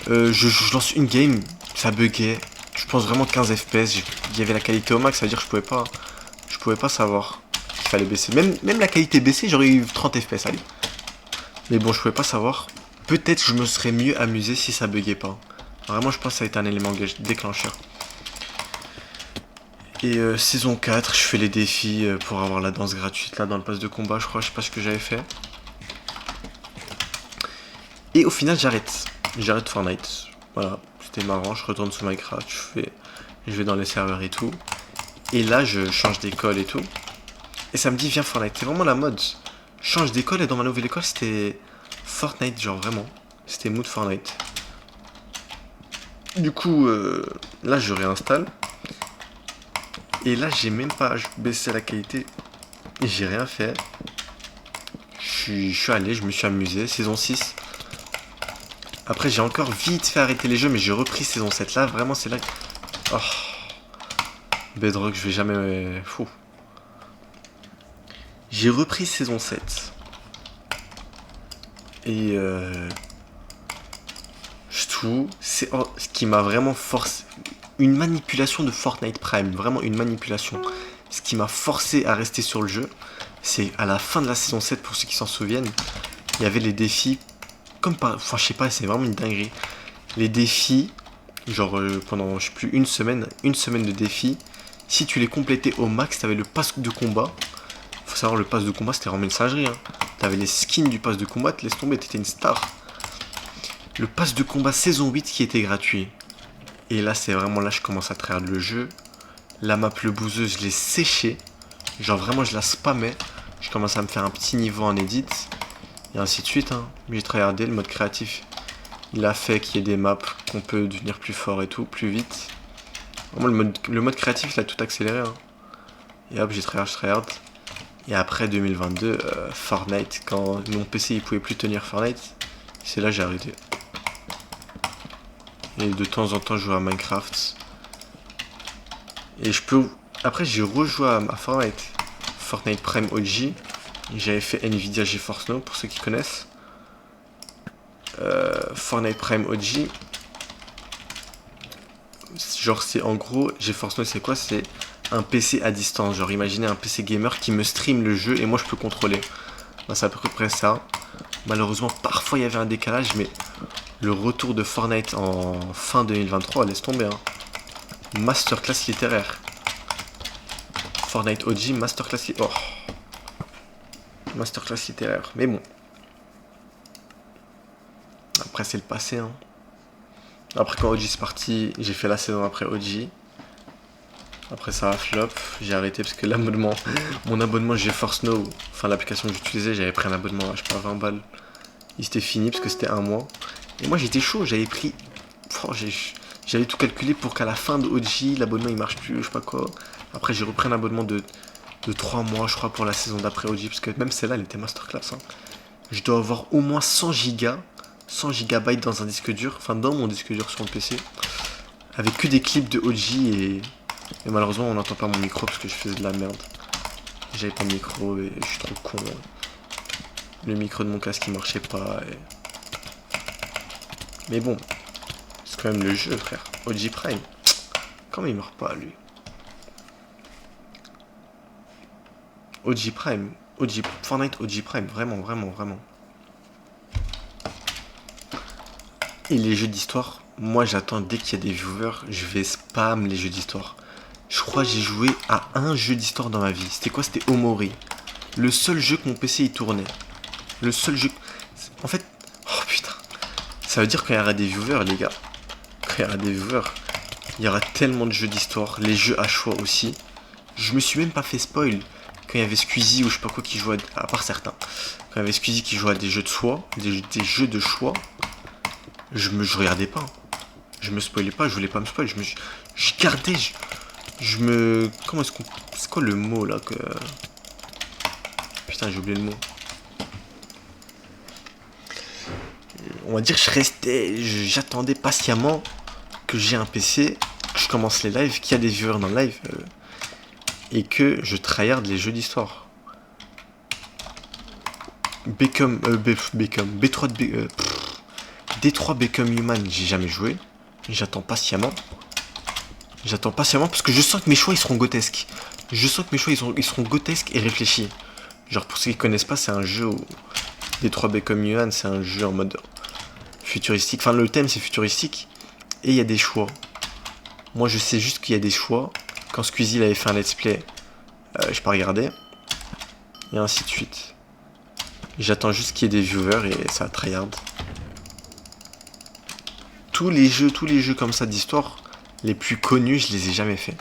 Je lance une game, ça buguait. Je pense vraiment 15 FPS. Il y avait la qualité au max, ça veut dire que je pouvais pas savoir qu'il fallait baisser. Même la qualité baissée, j'aurais eu 30 FPS, allez. Mais bon, je pouvais pas savoir. Peut-être je me serais mieux amusé si ça buguait pas. Vraiment, je pense que ça a été un élément déclencheur. Et saison 4, je fais les défis pour avoir la danse gratuite là dans le pass de combat, je crois, je sais pas ce que j'avais fait. Et au final, j'arrête Fortnite. Voilà, c'était marrant, je retourne sur Minecraft, je vais dans les serveurs et tout. Et là, je change d'école et tout. Et ça me dit, viens Fortnite, c'est vraiment la mode. Je change d'école et dans ma nouvelle école, c'était Fortnite, genre vraiment. C'était mood Fortnite. Du coup, là, je réinstalle. Et là, j'ai même pas baissé la qualité. Et j'ai rien fait. Je suis allé, je me suis amusé. Saison 6. Après, j'ai encore vite fait arrêter les jeux, mais j'ai repris saison 7. Là, vraiment, c'est là. Oh. Bedrock, je vais jamais. Fou. J'ai repris saison 7. Et. Tout. C'est ce qui m'a vraiment forcé. Une manipulation de Fortnite Prime. Vraiment une manipulation. Ce qui m'a forcé à rester sur le jeu. C'est à la fin de la saison 7, pour ceux qui s'en souviennent. Il y avait les défis. Enfin, je sais pas, c'est vraiment une dinguerie. Les défis. Genre pendant, je sais plus, une semaine de défis. Si tu les complétais au max, t'avais le pass de combat. Faut savoir, le pass de combat, c'était en messagerie. Hein. T'avais les skins du pass de combat, te laisse tomber, t'étais une star. Le pass de combat saison 8 qui était gratuit. Et là, c'est vraiment là que je commence à tryhard le jeu. La map le bouseuse, je l'ai séchée. Genre vraiment, je la spammais. Je commence à me faire un petit niveau en edit. Et ainsi de suite. Hein. J'ai tryhardé, le mode créatif. Il a fait qu'il y ait des maps qu'on peut devenir plus fort et tout, plus vite. Vraiment, le mode créatif, il a tout accéléré. Hein. Et hop, j'ai tryhard. Et après 2022, Fortnite, quand mon PC il pouvait plus tenir Fortnite, c'est là que j'ai arrêté. Et de temps en temps, je joue à Minecraft. Et je peux. Après, j'ai rejoué à Fortnite. Fortnite Prime OG. J'avais fait Nvidia GeForce Now, pour ceux qui connaissent. Fortnite Prime OG. Genre, c'est en gros, GeForce Now, c'est quoi? C'est un PC à distance. Genre, imaginez un PC gamer qui me stream le jeu et moi, je peux contrôler. Ben, c'est à peu près ça. Malheureusement, parfois, il y avait un décalage, mais le retour de Fortnite en fin 2023, laisse tomber. Hein. Masterclass littéraire. Fortnite OG, Masterclass littéraire. Oh. Masterclass littéraire. Mais bon. Après, c'est le passé. Hein. Après, quand OG c'est parti, j'ai fait la saison après OG. Après, ça a flop. J'ai arrêté parce que l'abonnement, mon abonnement GeForce Now, enfin l'application que j'utilisais, j'avais pris un abonnement à je sais pas 20 balles. Il s'était fini parce que c'était un mois. Et moi, j'étais chaud. J'avais pris. Oh, j'avais tout calculé pour qu'à la fin de OG, l'abonnement il marche plus, je sais pas quoi. Après, j'ai repris un abonnement de 3 mois, je crois, pour la saison d'après OG. Parce que même celle-là, elle était masterclass. Hein. Je dois avoir au moins 100 gigabytes dans un disque dur. Enfin, dans mon disque dur sur mon PC. Avec que des clips de OG et malheureusement, on n'entend pas mon micro parce que je faisais de la merde. J'avais pas de micro et je suis trop con. Le micro de mon casque il marchait pas. Mais bon, c'est quand même le jeu, frère. OG Prime. Comment il meurt pas, lui? OG Prime. Fortnite OG Prime. Vraiment, vraiment, vraiment. Et les jeux d'histoire, moi j'attends dès qu'il y a des viewers, je vais spam les jeux d'histoire. Je crois que j'ai joué à un jeu d'histoire dans ma vie. C'était quoi? C'était Omori. Le seul jeu que mon PC y tournait. Le seul jeu. En fait. Oh putain. Ça veut dire qu'il y aura des viewers, les gars. Quand il y aura des viewers, il y aura tellement de jeux d'histoire. Les jeux à choix aussi. Je me suis même pas fait spoil. Quand il y avait Squeezie ou je sais pas quoi qui jouait, à part certains, quand il y avait Squeezie qui jouait à des jeux de choix, des jeux de choix, je regardais pas. Je me spoilais pas, je voulais pas me spoiler, je gardais, je me... Comment est-ce qu'on... C'est quoi le mot là que... Putain, j'ai oublié le mot. On va dire, je restais, j'attendais patiemment que j'ai un PC, que je commence les lives, qu'il y a des viewers dans le live, et que je tryhard les jeux d'histoire. Become, B3 de D3 Become Human, j'ai jamais joué. J'attends patiemment. J'attends patiemment parce que je sens que mes choix ils seront grotesques. Je sens que mes choix ils seront grotesques et réfléchis. Genre pour ceux qui connaissent pas, c'est un jeu où D3 Become Human, c'est un jeu en mode futuristique. Enfin le thème c'est futuristique et il y a des choix. Moi je sais juste qu'il y a des choix. Quand Squeezie avait fait un let's play, j'ai pas regardé. Et ainsi de suite. J'attends juste qu'il y ait des viewers et ça tryhard. Tous les jeux comme ça d'histoire, les plus connus, je les ai jamais fait.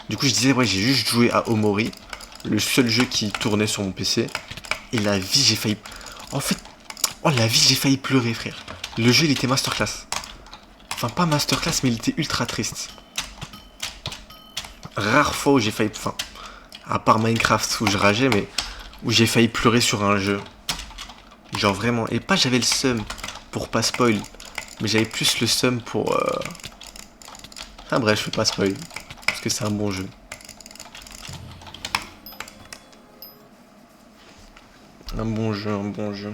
Du coup, je disais, ouais, j'ai juste joué à Omori, le seul jeu qui tournait sur mon PC. Et la vie, j'ai failli... En fait, oh, la vie, j'ai failli pleurer, frère. Le jeu, il était masterclass. Enfin, pas masterclass, mais il était ultra triste. Rare fois où j'ai failli... Enfin, à part Minecraft, où je rageais, mais où j'ai failli pleurer sur un jeu. Genre vraiment. Et pas j'avais le seum pour pas spoil. Mais j'avais plus le seum pour... Ah bref, je fais pas spoil. Parce que c'est un bon jeu. Un bon jeu, un bon jeu.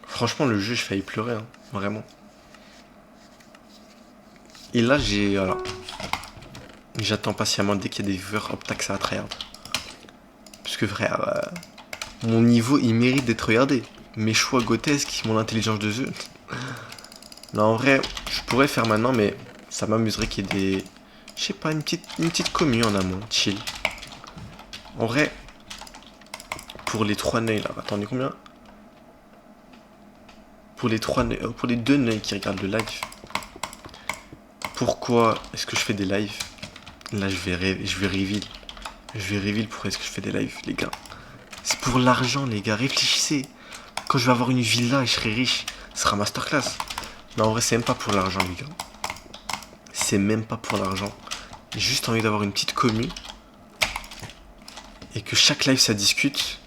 Franchement, le jeu, je failli pleurer, hein, vraiment. Et là, j'ai... Voilà. J'attends patiemment dès qu'il y a des viewers, hop, tac, ça va tryhard. Parce que frère, mon niveau, il mérite d'être regardé. Mes choix grotesques, mon intelligence de jeu... Là en vrai, je pourrais faire maintenant, mais ça m'amuserait qu'il y ait des... Je sais pas, une petite commu en amont, chill. En vrai, pour les 3 nœuds là, attendez combien? Pour les 2 nœuds qui regardent le live. Pourquoi est-ce que je fais des lives? Là je vais reveal. Je vais reveal pourquoi est-ce que je fais des lives, les gars. C'est pour l'argent, les gars, réfléchissez. Quand je vais avoir une villa et je serai riche, ce sera masterclass. Mais en vrai, c'est même pas pour l'argent, les gars. C'est même pas pour l'argent. J'ai juste envie d'avoir une petite commu. Et que chaque live, ça discute.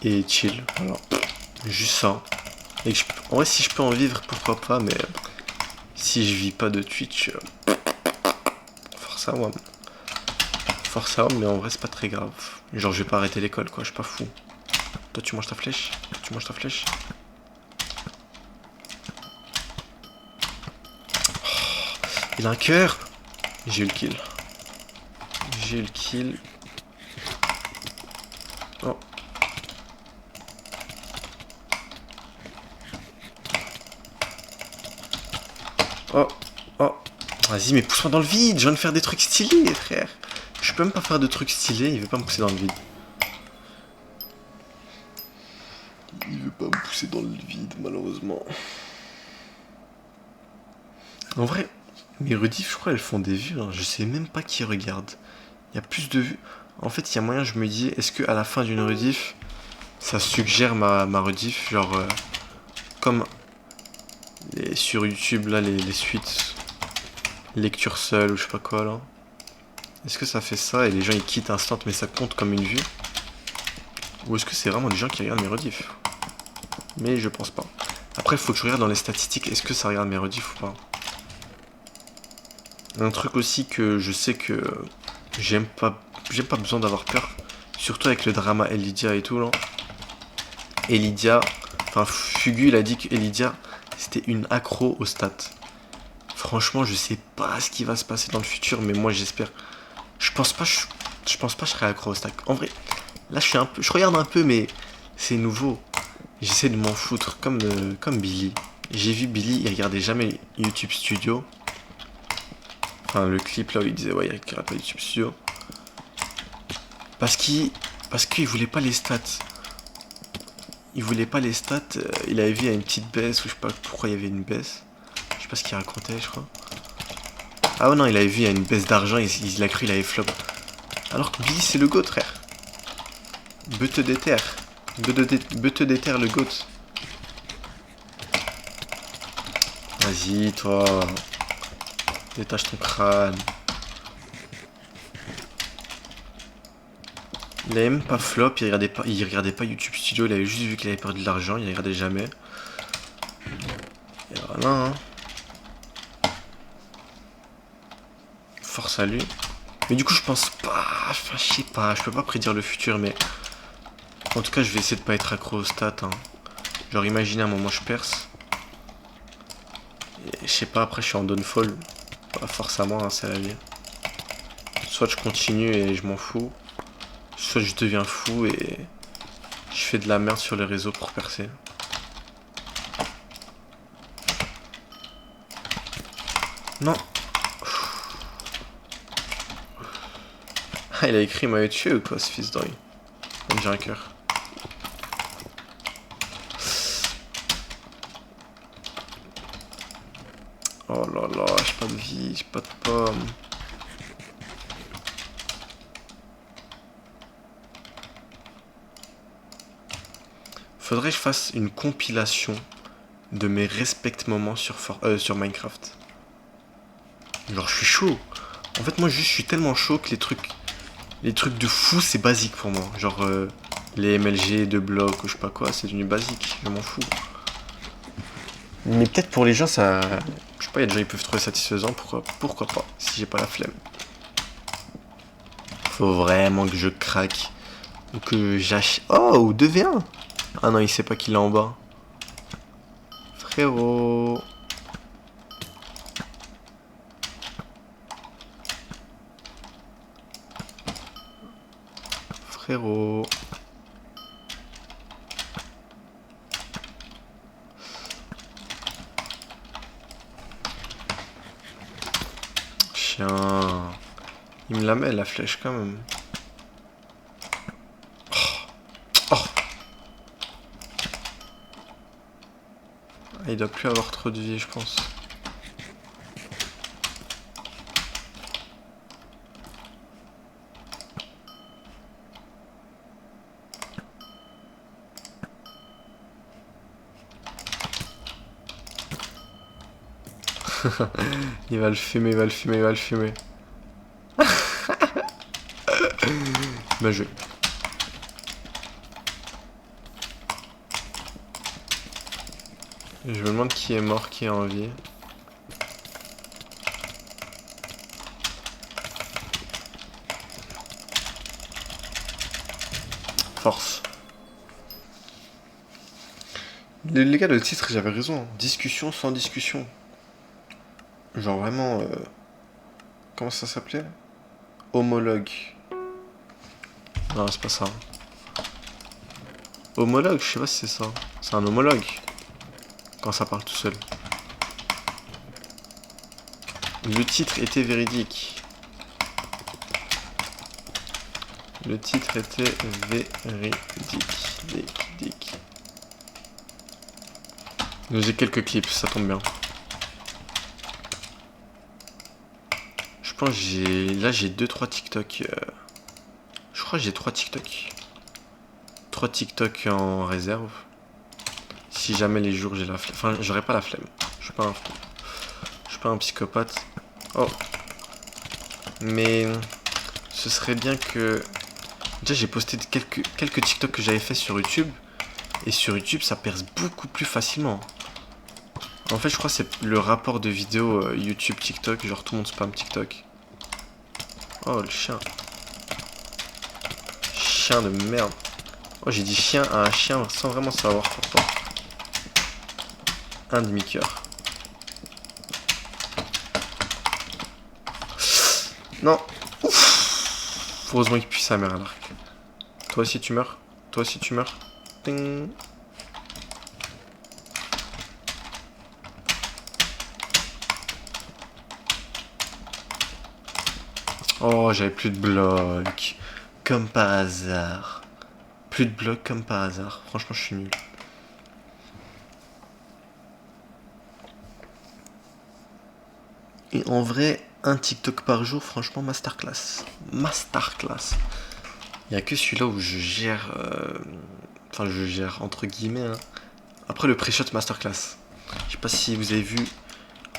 Et chill. Voilà. Juste ça. Et que en vrai, si je peux en vivre, pourquoi pas. Mais si je vis pas de Twitch, force à moi. Force à moi, mais en vrai, c'est pas très grave. Genre, je vais pas arrêter l'école, quoi. Je suis pas fou. Toi, tu manges ta flèche. Toi, tu manges ta flèche. Il a un cœur. J'ai eu le kill. J'ai eu le kill. Oh. Oh. Oh. Vas-y, mais pousse-moi dans le vide. Je viens de faire des trucs stylés, frère. Je peux même pas faire de trucs stylés. Il veut pas me pousser dans le vide. Il veut pas me pousser dans le vide, malheureusement. En vrai... Mes rediffs, je crois, elles font des vues. Hein. Je sais même pas qui regarde. Il y a plus de vues. En fait, il y a moyen, je me dis, est-ce qu'à la fin d'une rediff, ça suggère ma rediff, genre, comme sur YouTube, là, les suites, lecture seule ou je sais pas quoi, là. Est-ce que ça fait ça et les gens ils quittent instant, mais ça compte comme une vue? Ou est-ce que c'est vraiment des gens qui regardent mes rediffs? Mais je pense pas. Après, il faut que je regarde dans les statistiques, est-ce que ça regarde mes rediffs ou pas? Un truc aussi que je sais que j'aime pas besoin d'avoir peur. Surtout avec le drama Elidia et tout là. Elidia, enfin Fugu il a dit que Elidia c'était une accro aux stats. Franchement je sais pas ce qui va se passer dans le futur, mais moi j'espère. Je pense pas je serai accro aux stats. En vrai, là je regarde un peu mais c'est nouveau. J'essaie de m'en foutre comme Billy. J'ai vu Billy, il regardait jamais YouTube Studio. Enfin, le clip là où il disait ouais, il regarde pas YouTube Studio. Parce qu'il voulait pas les stats. Il voulait pas les stats. Il avait vu il y a une petite baisse, ou je sais pas pourquoi il y avait une baisse. Je sais pas ce qu'il racontait, je crois. Ah ouais, non, il avait vu il y a une baisse d'argent, il a cru il avait flop. Alors que Billy c'est le GOAT, frère. Beute d'éther. Beute d'éther, le GOAT. Vas-y, toi. Détache ton crâne. Il avait même pas flop, il regardait pas YouTube Studio, il avait juste vu qu'il avait perdu de l'argent, il regardait jamais. Et voilà, hein. Force à lui. Mais du coup, je pense pas. Enfin, je sais pas, je peux pas prédire le futur, mais. En tout cas, je vais essayer de pas être accro aux stats. Hein. Genre, imaginez un moment, je perce. Et je sais pas, après, je suis en downfall. Pas force à moi, hein, c'est la vie. Soit je continue et je m'en fous. Soit je deviens fou et. Je fais de la merde sur les réseaux pour percer. Non. Ah, il a écrit m'a tué ou quoi, ce fils d'oeil. J'ai un cœur. Oh là là, j'ai pas de vie, j'ai pas de pommes. Faudrait que je fasse une compilation de mes respect moments sur Minecraft. Genre, je suis chaud. En fait, moi, juste, je suis tellement chaud que les trucs de fou, c'est basique pour moi. Genre, les MLG de blocs ou je sais pas quoi, c'est devenu basique. Je m'en fous. Mais peut-être pour les gens, ça. Je sais pas, il y a des gens qui peuvent trouver satisfaisant. Pourquoi pas, si j'ai pas la flemme. Faut vraiment que je craque. Ou que j'achète. Oh, ou 2v1. Ah non, il sait pas qu'il est en bas. Frérot. Frérot. Chien. Il me la met la flèche quand même. Oh. Il doit plus avoir trop de vie, je pense. Il va le fumer, il va le fumer, il va le fumer. Bien joué. Je me demande qui est mort, qui est en vie. Force. Les gars, le titre, j'avais raison. Discussion sans discussion. Genre vraiment... comment ça s'appelait? Homologue. Non, c'est pas ça. Homologue, je sais pas si c'est ça. C'est un homologue. Quand ça parle tout seul. Le titre était véridique. Le titre était véridique. J'ai quelques clips, ça tombe bien. Je pense que j'ai 2-3 TikTok. Je crois que j'ai 3 TikTok. 3 TikTok en réserve. Si jamais les jours j'ai la flemme. Enfin, j'aurais pas la flemme. Je suis pas un psychopathe. Oh. Mais ce serait bien que... Déjà, j'ai posté quelques TikTok que j'avais fait sur YouTube. Et sur YouTube, ça perce beaucoup plus facilement. En fait, je crois que c'est le rapport de vidéos YouTube, TikTok. Genre, tout le monde spam TikTok. Oh, le chien. Chien de merde. Oh, j'ai dit chien à un chien sans vraiment savoir pourquoi. Un demi-cœur. Non. Ouf. Heureusement qu'il pue sa mère à l'arc. Toi aussi tu meurs. Toi aussi tu meurs. Ting. Oh, j'avais plus de blocs. Comme par hasard. Plus de blocs comme par hasard. Franchement, je suis nul. Et en vrai, un TikTok par jour, franchement, masterclass. Masterclass. Il n'y a que celui-là où je gère. Enfin, je gère entre guillemets. Hein. Après le pré-shot masterclass. Je sais pas si vous avez vu.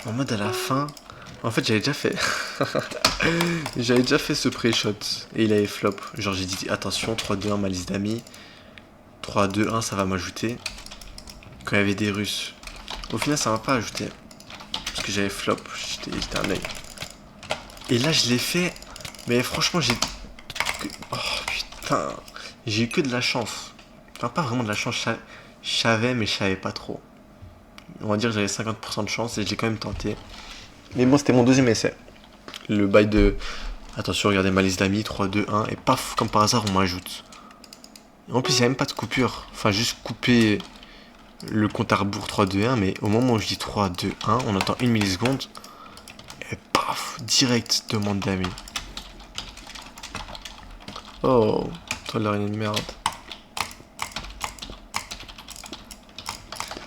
En mode à la fin. En fait, j'avais déjà fait. J'avais déjà fait ce pré-shot. Et il avait flop. Genre, j'ai dit attention, 3-2-1, ma liste d'amis. 3-2-1, ça va m'ajouter. Quand il y avait des Russes. Au final, ça m'a pas ajouté. Parce que j'avais flop. J'étais un œil. Et là, je l'ai fait. Mais franchement, j'ai. Oh putain. J'ai eu que de la chance. Enfin, pas vraiment de la chance. Je savais, mais je savais pas trop. On va dire que j'avais 50% de chance et j'ai quand même tenté. Mais bon, c'était mon deuxième essai. Le bail de. Attention, regardez ma liste d'amis, 3, 2, 1. Et paf, comme par hasard, on m'ajoute. Et en plus, il n'y a même pas de coupure. Enfin, juste couper le compte à rebours 3, 2, 1. Mais au moment où je dis 3, 2, 1, on attend une milliseconde. Et paf, direct, demande d'amis. Oh, toi, là, une merde.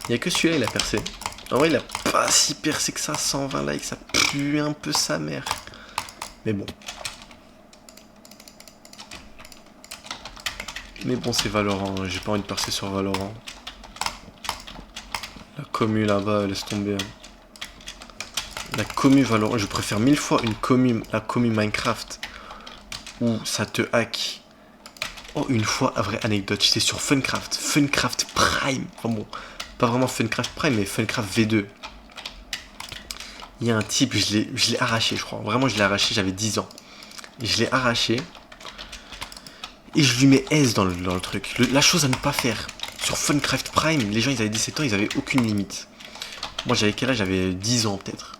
Il n'y a que celui-là, il a percé. En vrai, il a pas si percé que ça, 120 likes, ça pue un peu sa mère. Mais bon. Mais bon, c'est Valorant, j'ai pas envie de percer sur Valorant. La commu là-bas, laisse tomber. La commu Valorant, je préfère 1000 fois une commu, la commu Minecraft, où ça te hack. Oh, une fois, vraie anecdote, j'étais sur Funcraft, Funcraft Prime. Enfin bon, pas vraiment Funcraft Prime, mais Funcraft V2. Il y a un type, je l'ai arraché, je crois. Vraiment, je l'ai arraché, j'avais 10 ans. Et je l'ai arraché. Et je lui mets S dans le truc. La chose à ne pas faire. Sur Funcraft Prime, les gens, ils avaient 17 ans, ils avaient aucune limite. Moi, j'avais quel âge? J'avais 10 ans, peut-être.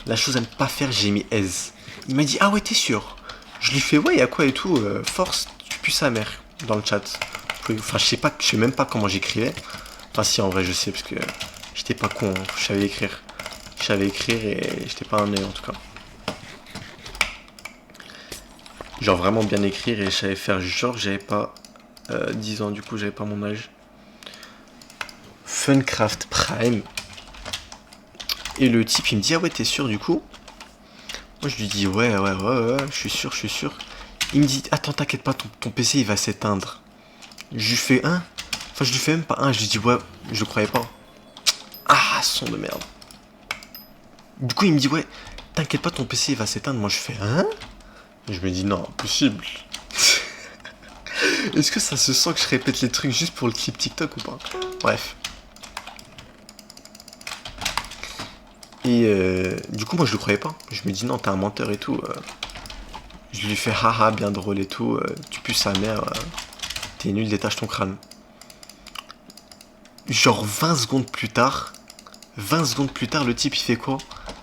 La chose à ne pas faire, j'ai mis S. Il m'a dit, ah ouais, t'es sûr? Je lui fais, ouais, y'a quoi et tout, force, tu pues sa mère, dans le chat. Enfin, je sais même pas comment j'écrivais. Enfin, si, en vrai, je sais, parce que j'étais pas con, hein. Je savais écrire. Je savais écrire et j'étais pas un nez, en tout cas. Genre vraiment bien écrire et je savais faire genre que j'avais pas 10 ans, du coup j'avais pas mon âge. Funcraft Prime. Et le type il me dit ah ouais t'es sûr du coup? Moi je lui dis ouais je suis sûr, je suis sûr. Il me dit attends t'inquiète pas ton PC il va s'éteindre. Je lui fais un. Enfin je lui fais même pas un, je lui dis ouais je le croyais pas. Ah son de merde. Du coup il me dit ouais t'inquiète pas ton PC il va s'éteindre. Moi je fais hein? Et je me dis non impossible. Est-ce que ça se sent que je répète les trucs juste pour le clip TikTok ou pas? Bref. Et du coup, moi je le croyais pas. Je me dis non, t'es un menteur et tout. Je lui fais haha, bien drôle et tout. Tu pues sa mère. T'es nul, détache ton crâne. Genre 20 secondes plus tard. 20 secondes plus tard, le type il fait quoi?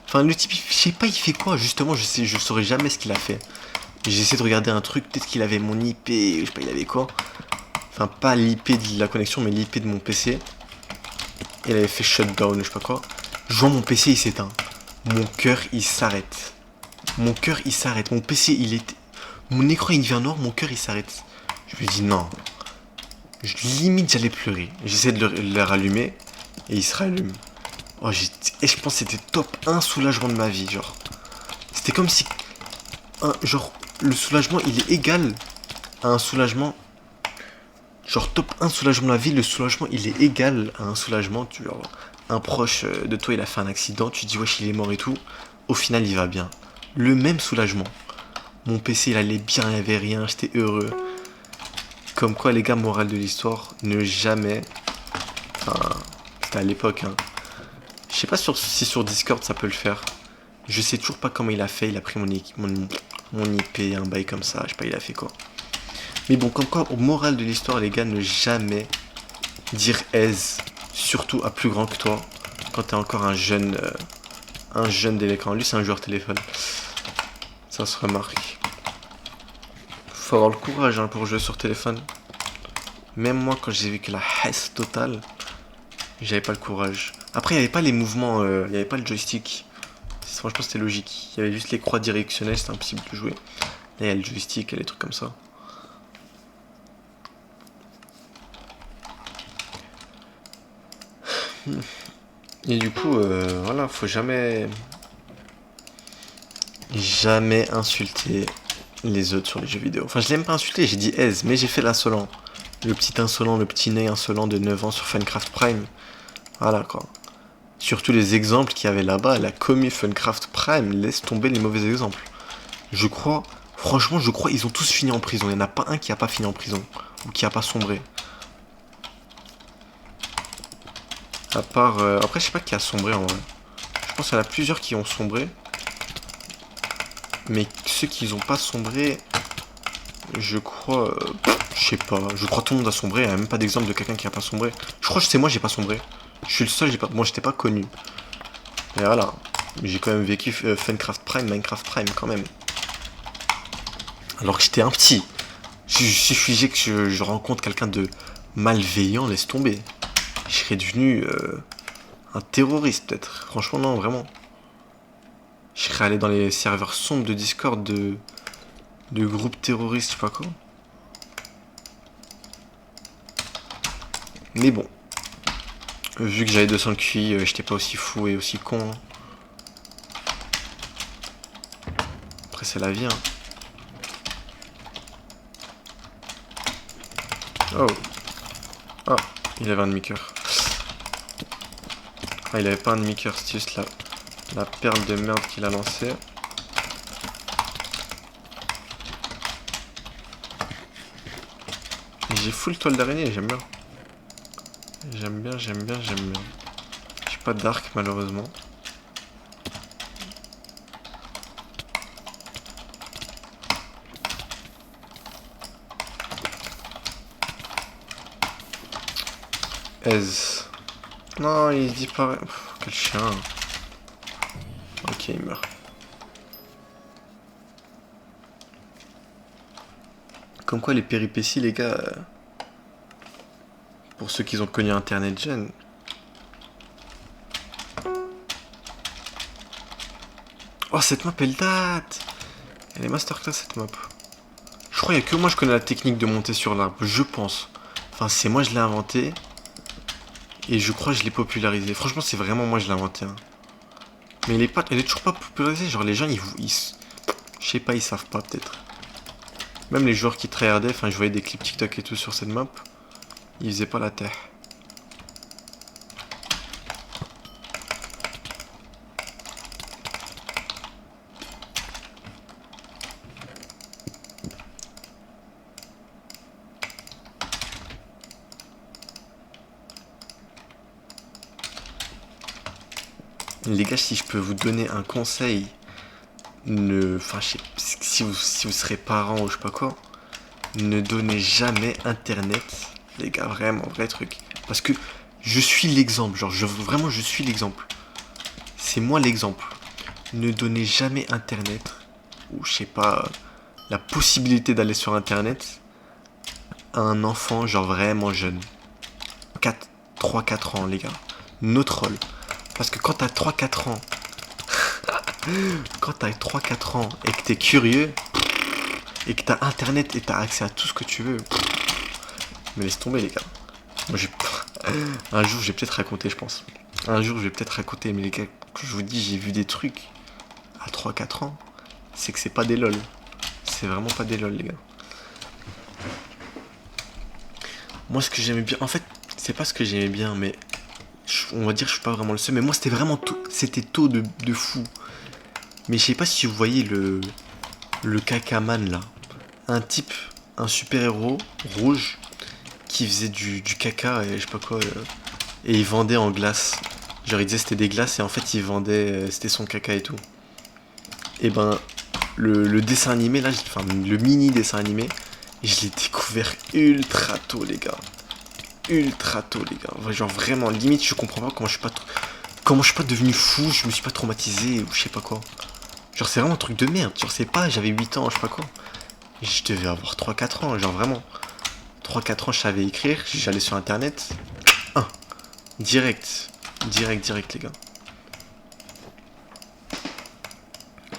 Enfin, le type, je sais pas, il fait quoi justement. Je saurais jamais ce qu'il a fait. J'essaie de regarder un truc. Peut-être qu'il avait mon IP. Je sais pas, il avait quoi? Enfin, pas l'IP de la connexion, mais l'IP de mon PC. Il avait fait shutdown, je sais pas quoi. Je vois mon PC, il s'éteint. Mon cœur, il s'arrête. Mon cœur, il s'arrête. Mon PC, il est. Mon écran, il devient noir, mon cœur, il s'arrête. Je me dis non. Limite, j'allais pleurer. J'essaie de le rallumer et il se rallume. Oh, et je pense que c'était top 1 soulagement de ma vie, genre. C'était comme si. Genre, le soulagement, il est égal à un soulagement. Genre, top 1 soulagement de la vie, le soulagement, il est égal à un soulagement. Genre, un proche de toi, il a fait un accident, tu te dis, wesh, il est mort et tout. Au final, il va bien. Le même soulagement. Mon PC, il allait bien, il n'y avait rien, j'étais heureux. Comme quoi, les gars, morale de l'histoire, ne jamais. Enfin, c'était à l'époque, hein. Je sais pas si sur Discord ça peut le faire. Je sais toujours pas comment il a fait. Il a pris mon IP, un bail comme ça. Je sais pas, il a fait quoi. Mais bon, comme quoi, au moral de l'histoire, les gars, ne jamais dire aise, surtout à plus grand que toi, quand t'es encore un jeune délinquant. Lui, c'est un joueur téléphone. Ça se remarque. Faut avoir le courage hein, pour jouer sur téléphone. Même moi, quand j'ai vécu la haisse totale, j'avais pas le courage. Après, il n'y avait pas les mouvements, il n'y avait pas le joystick. Franchement, c'était logique. Il y avait juste les croix directionnelles, c'était impossible de jouer. Là, il y a le joystick, il y a les trucs comme ça. Et du coup, voilà, faut jamais jamais insulté les autres sur les jeux vidéo. Enfin, je l'ai même pas insulté, j'ai dit aise, mais j'ai fait l'insolent. Le petit insolent, le petit nez insolent de 9 ans sur Funcraft Prime. Voilà quoi. Surtout les exemples qu'il y avait là-bas, la commu Funcraft Prime laisse tomber les mauvais exemples. Je crois, franchement, je crois ils ont tous fini en prison. Il n'y en a pas un qui a pas fini en prison. Ou qui a pas sombré. À part... après, je sais pas qui a sombré en vrai. Je pense qu'il y en a plusieurs qui ont sombré. Mais ceux qui n'ont pas sombré, je crois... je sais pas. Je crois que tout le monde a sombré. Il n'y a même pas d'exemple de quelqu'un qui a pas sombré. Je crois que c'est moi, j'ai pas sombré. Je suis le seul, j'ai pas... Bon, j'étais pas connu. Mais voilà. J'ai quand même vécu Funcraft Prime, Minecraft Prime quand même. Alors que j'étais un petit. Il suffisait que je rencontre quelqu'un de malveillant, laisse tomber. Je serais devenu un terroriste peut-être. Franchement non, vraiment. Je serais allé dans les serveurs sombres de Discord de groupes terroristes, je sais pas quoi. Mais bon. Vu que j'avais 200 QI, j'étais pas aussi fou et aussi con. Après c'est la vie hein. Oh. Oh, il avait un demi-cœur. Ah, il avait pas un demi-cœur, c'est juste la perle de merde qu'il a lancée. J'ai full toile d'araignée, j'aime bien. J'aime bien. J'ai pas d'arc malheureusement. Aise. Non, il dit pas... Quel chien. Ok, il meurt. Comme quoi les péripéties, les gars... pour ceux qui ont connu Internet Gen... Oh, cette map, elle date. Elle est masterclass, cette map. Je crois qu'il y a que moi je connais la technique de monter sur l'arbre. Je pense. Enfin, c'est moi je l'ai inventé. Et je crois que je l'ai popularisé. Franchement, c'est vraiment moi je l'ai inventé. Hein. Mais elle est toujours pas popularisée. Genre, les gens, je sais pas, ils savent pas, peut-être. Même les joueurs qui tryhardaient, enfin, je voyais des clips TikTok et tout sur cette map. Ils faisaient pas la terre. Les gars, si je peux vous donner un conseil, enfin, si vous serez parent ou je sais pas quoi, ne donnez jamais Internet, les gars, vraiment, vrai truc. Parce que je suis l'exemple, genre, vraiment, je suis l'exemple. C'est moi l'exemple. Ne donnez jamais Internet, ou je sais pas, la possibilité d'aller sur Internet à un enfant, genre, vraiment jeune. 3-4 ans, les gars. No troll. Parce que quand t'as 3-4 ans, et que t'es curieux, et que t'as internet et t'as accès à tout ce que tu veux, mais laisse tomber les gars. Moi un jour je vais peut-être raconter, je pense. Un jour je vais peut-être raconter, mais les gars, que je vous dis, j'ai vu des trucs à 3-4 ans, c'est que c'est pas des lol. C'est vraiment pas des lol les gars. Moi ce que j'aimais bien, en fait, c'est pas ce que j'aimais bien, mais on va dire que je suis pas vraiment le seul, mais moi c'était vraiment tôt, c'était tôt de fou. Mais je sais pas si vous voyez le cacaman là. Un type, un super-héros rouge qui faisait du caca et je sais pas quoi. Et il vendait en glace. Genre il disait c'était des glaces et en fait il vendait, c'était son caca et tout. Et ben le dessin animé là, enfin le mini dessin animé, je l'ai découvert ultra tôt les gars. Ultra tôt les gars. Genre vraiment limite je comprends pas comment je suis pas devenu fou, je me suis pas traumatisé ou je sais pas quoi. Genre c'est vraiment un truc de merde, genre c'est pas, j'avais 8 ans, je sais pas quoi. Je devais avoir 3-4 ans, genre vraiment. 3-4 ans je savais écrire, j'allais sur internet. Direct les gars.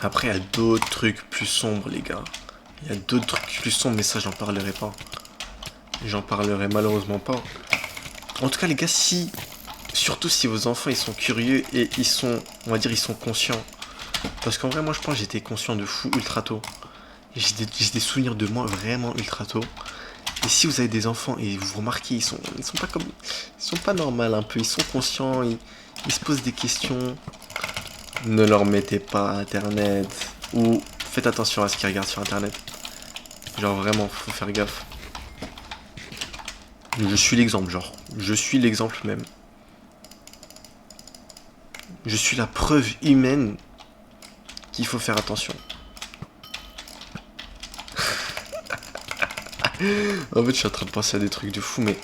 Après il y a d'autres trucs plus sombres les gars. Il y a d'autres trucs plus sombres mais ça j'en parlerai pas. J'en parlerai malheureusement pas. En tout cas les gars, surtout si vos enfants ils sont curieux et ils sont, on va dire ils sont conscients Parce qu'en vrai, moi, je pense que j'étais conscient de fou ultra tôt. J'ai des souvenirs de moi vraiment ultra tôt. Et si vous avez des enfants et vous remarquez, ils sont pas comme, ils sont pas normaux un peu. Ils sont conscients, ils se posent des questions. Ne leur mettez pas Internet ou faites attention à ce qu'ils regardent sur Internet. Genre vraiment, faut faire gaffe. Je suis l'exemple, genre. Je suis l'exemple même. Je suis la preuve humaine qu'il faut faire attention. En fait, je suis en train de penser à des trucs de fou, mais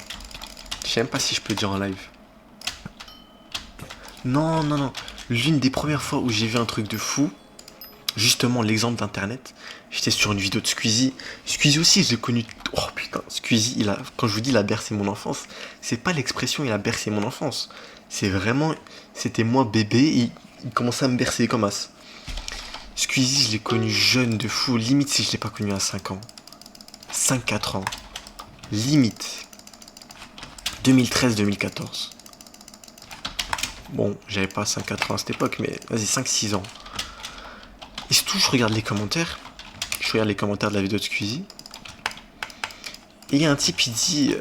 je sais même pas si je peux dire en live. Non, non, non. L'une des premières fois où j'ai vu un truc de fou, justement l'exemple d'internet, j'étais sur une vidéo de Squeezie. Squeezie aussi, je l'ai connu. Oh putain, Squeezie, quand je vous dis il a bercé mon enfance, c'est pas l'expression il a bercé mon enfance. C'est vraiment, c'était moi bébé et il commençait à me bercer comme as. Squeezie, je l'ai connu jeune de fou, limite si je l'ai pas connu à 5 ans. 5-4 ans. Limite. 2013-2014. Bon, j'avais pas 5-4 ans à cette époque, mais vas-y, 5-6 ans. Et surtout, je regarde les commentaires. Je regarde les commentaires de la vidéo de Squeezie. Et il y a un type, il dit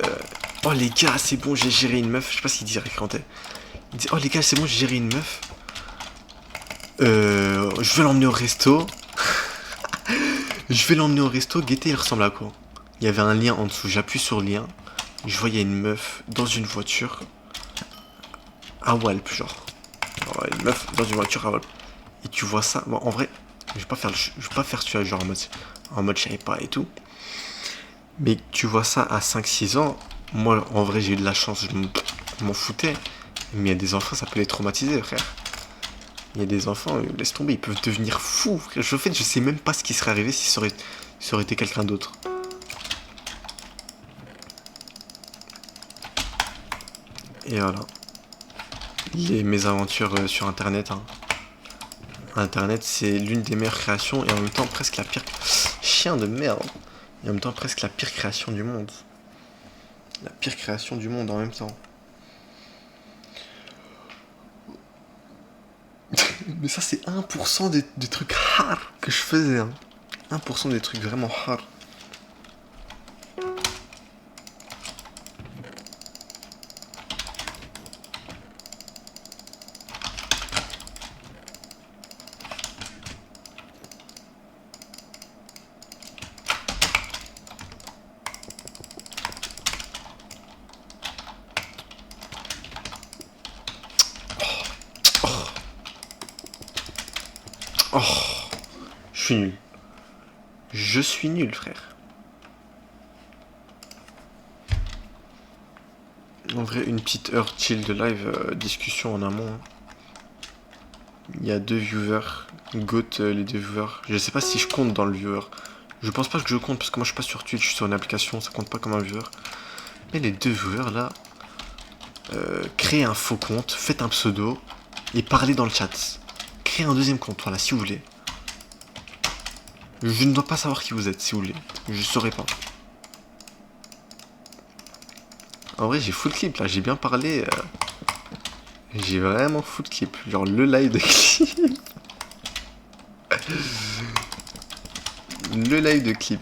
oh les gars, c'est bon, j'ai géré une meuf. Je sais pas ce qu'il dit, Rick. Il dit oh les gars, c'est bon, j'ai géré une meuf. Je vais l'emmener au resto. Je vais l'emmener au resto. Guettez, il ressemble à quoi? Il y avait un lien en dessous. J'appuie sur le lien. Je voyais une meuf dans une voiture. À Walp, genre. Une meuf dans une voiture à Walp. Et tu vois ça. Bon, en vrai, je vais pas faire tu vois, genre en mode je savais pas et tout. Mais tu vois ça à 5-6 ans. Moi, en vrai, j'ai eu de la chance. Je m'en foutais. Mais il y a des enfants, ça peut les traumatiser, frère. Il y a des enfants, laisse tomber, ils peuvent devenir fous. En fait, je sais même pas ce qui serait arrivé si ça aurait été quelqu'un d'autre. Et voilà. Les mésaventures sur Internet. Hein. Internet, c'est l'une des meilleures créations et en même temps presque la pire. Chien de merde. Et en même temps presque la pire création du monde. La pire création du monde en même temps. Mais ça, c'est 1% des trucs hard que je faisais. Hein. 1% des trucs vraiment hard. Oh, je suis nul. Je suis nul, frère. En vrai, une petite heure chill de live, discussion en amont. Hein. Il y a 2 viewers. Goat, les 2 viewers. Je sais pas si je compte dans le viewer. Je pense pas que je compte parce que moi je suis pas sur Twitch, je suis sur une application, ça compte pas comme un viewer. Mais les 2 viewers là, créez un faux compte, faites un pseudo et parlez dans le chat. Créez un deuxième compte, voilà, si vous voulez. Je ne dois pas savoir qui vous êtes, si vous voulez. Je saurais pas. En vrai, j'ai full clip là, j'ai bien parlé. J'ai vraiment full clip. Genre le live de clip. Le live de clip.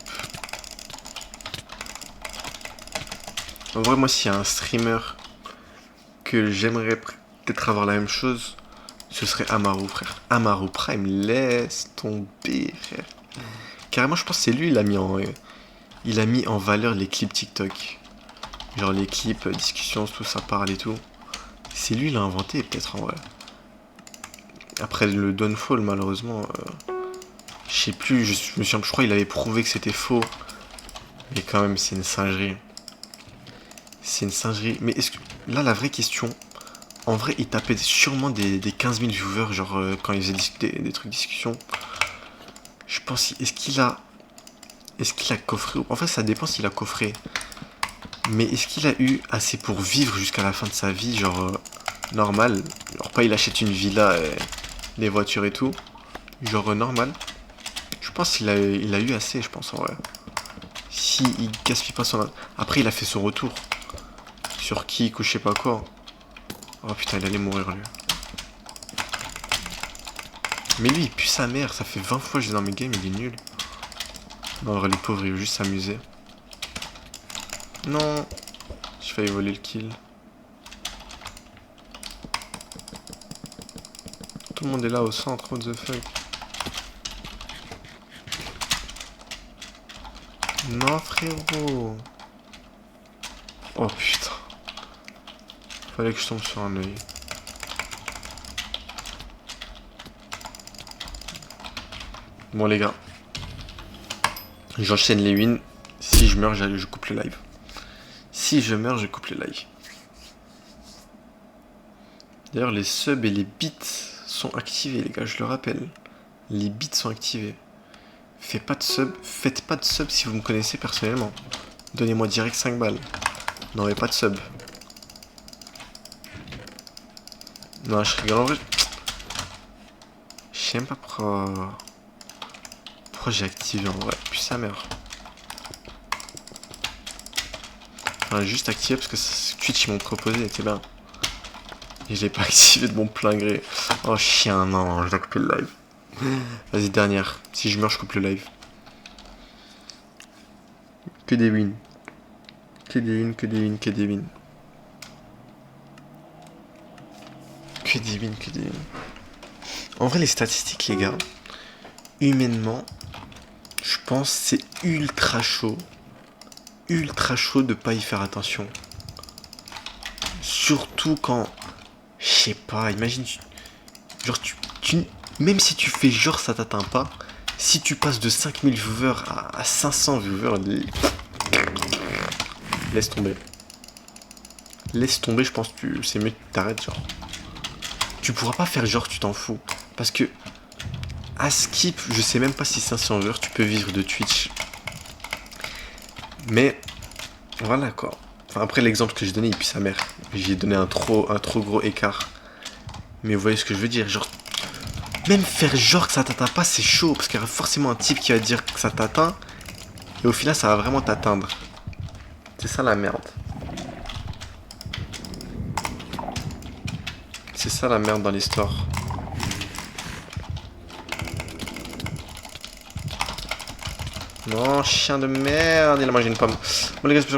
En vrai, moi, s'il y a un streamer que j'aimerais peut-être avoir la même chose, ce serait Amaru, frère. Amaru Prime, laisse tomber, frère. Carrément, je pense que c'est lui, il a mis en valeur les clips TikTok. Genre les clips, discussions, tout ça parle et tout. C'est lui, il a inventé, peut-être en vrai. Après le downfall, malheureusement, je sais plus, je crois qu'il avait prouvé que c'était faux. Mais quand même, c'est une singerie. C'est une singerie. Mais est-ce que. Là, la vraie question. En vrai, il tapait sûrement des 15 000 viewers, genre quand il faisait des trucs de discussion. Je pense. Est-ce qu'il a. Est-ce qu'il a coffré? En fait, ça dépend s'il a coffré. Mais est-ce qu'il a eu assez pour vivre jusqu'à la fin de sa vie, genre normal? Genre pas il achète une villa, des voitures et tout. Genre normal. Je pense qu'il a eu assez, je pense en vrai. Si il gaspille pas son... Après, il a fait son retour. Sur Kik ou je sais pas quoi. Oh putain, il allait mourir lui. Mais lui, il pue sa mère. Ça fait 20 fois que je l'ai dans mes games, il est nul. Non, alors les pauvres, ils veulent juste s'amuser. Non. J'ai failli voler le kill. Tout le monde est là au centre, what the fuck. Non, frérot. Oh putain. Fallait que je tombe sur un œil. Bon les gars. J'enchaîne les wins. Si je meurs, je coupe le live. Si je meurs, je coupe le live. D'ailleurs, les subs et les bits sont activés, les gars, je le rappelle. Les bits sont activés. Faites pas de sub si vous me connaissez personnellement. Donnez-moi direct 5 balles. Non, mais pas de sub. Non, je rigole en vrai. Je sais même pas pourquoi j'ai activé en vrai. Puis sa mère. Enfin, juste activé parce que Twitch ils m'ont proposé, était bien. Et je l'ai pas activé de mon plein gré. Oh chien, non, je dois couper le live. Vas-y, dernière. Si je meurs, je coupe le live. Que des wins. Que des wins, que des wins, que des wins. Que des wins, que des wins. En vrai, les statistiques, les gars, humainement, je pense que c'est ultra chaud. Ultra chaud de pas y faire attention. Surtout quand, je sais pas, imagine, genre même si tu fais genre ça t'atteint pas, si tu passes de 5000 viewers à 500 viewers, laisse tomber. Laisse tomber, je pense que c'est mieux que t'arrêtes, genre. Tu pourras pas faire genre tu t'en fous. Parce que, à Skip, je sais même pas si 500 viewers, tu peux vivre de Twitch. Mais, voilà quoi. Enfin, après l'exemple que j'ai donné, il pue sa mère. J'ai donné un trop gros écart. Mais vous voyez ce que je veux dire, genre... Même faire genre que ça t'atteint pas, c'est chaud. Parce qu'il y aura forcément un type qui va dire que ça t'atteint. Et au final, ça va vraiment t'atteindre. C'est ça la merde. C'est ça la merde dans l'histoire. Non, chien de merde, il a mangé une pomme. Bon les gars, c'est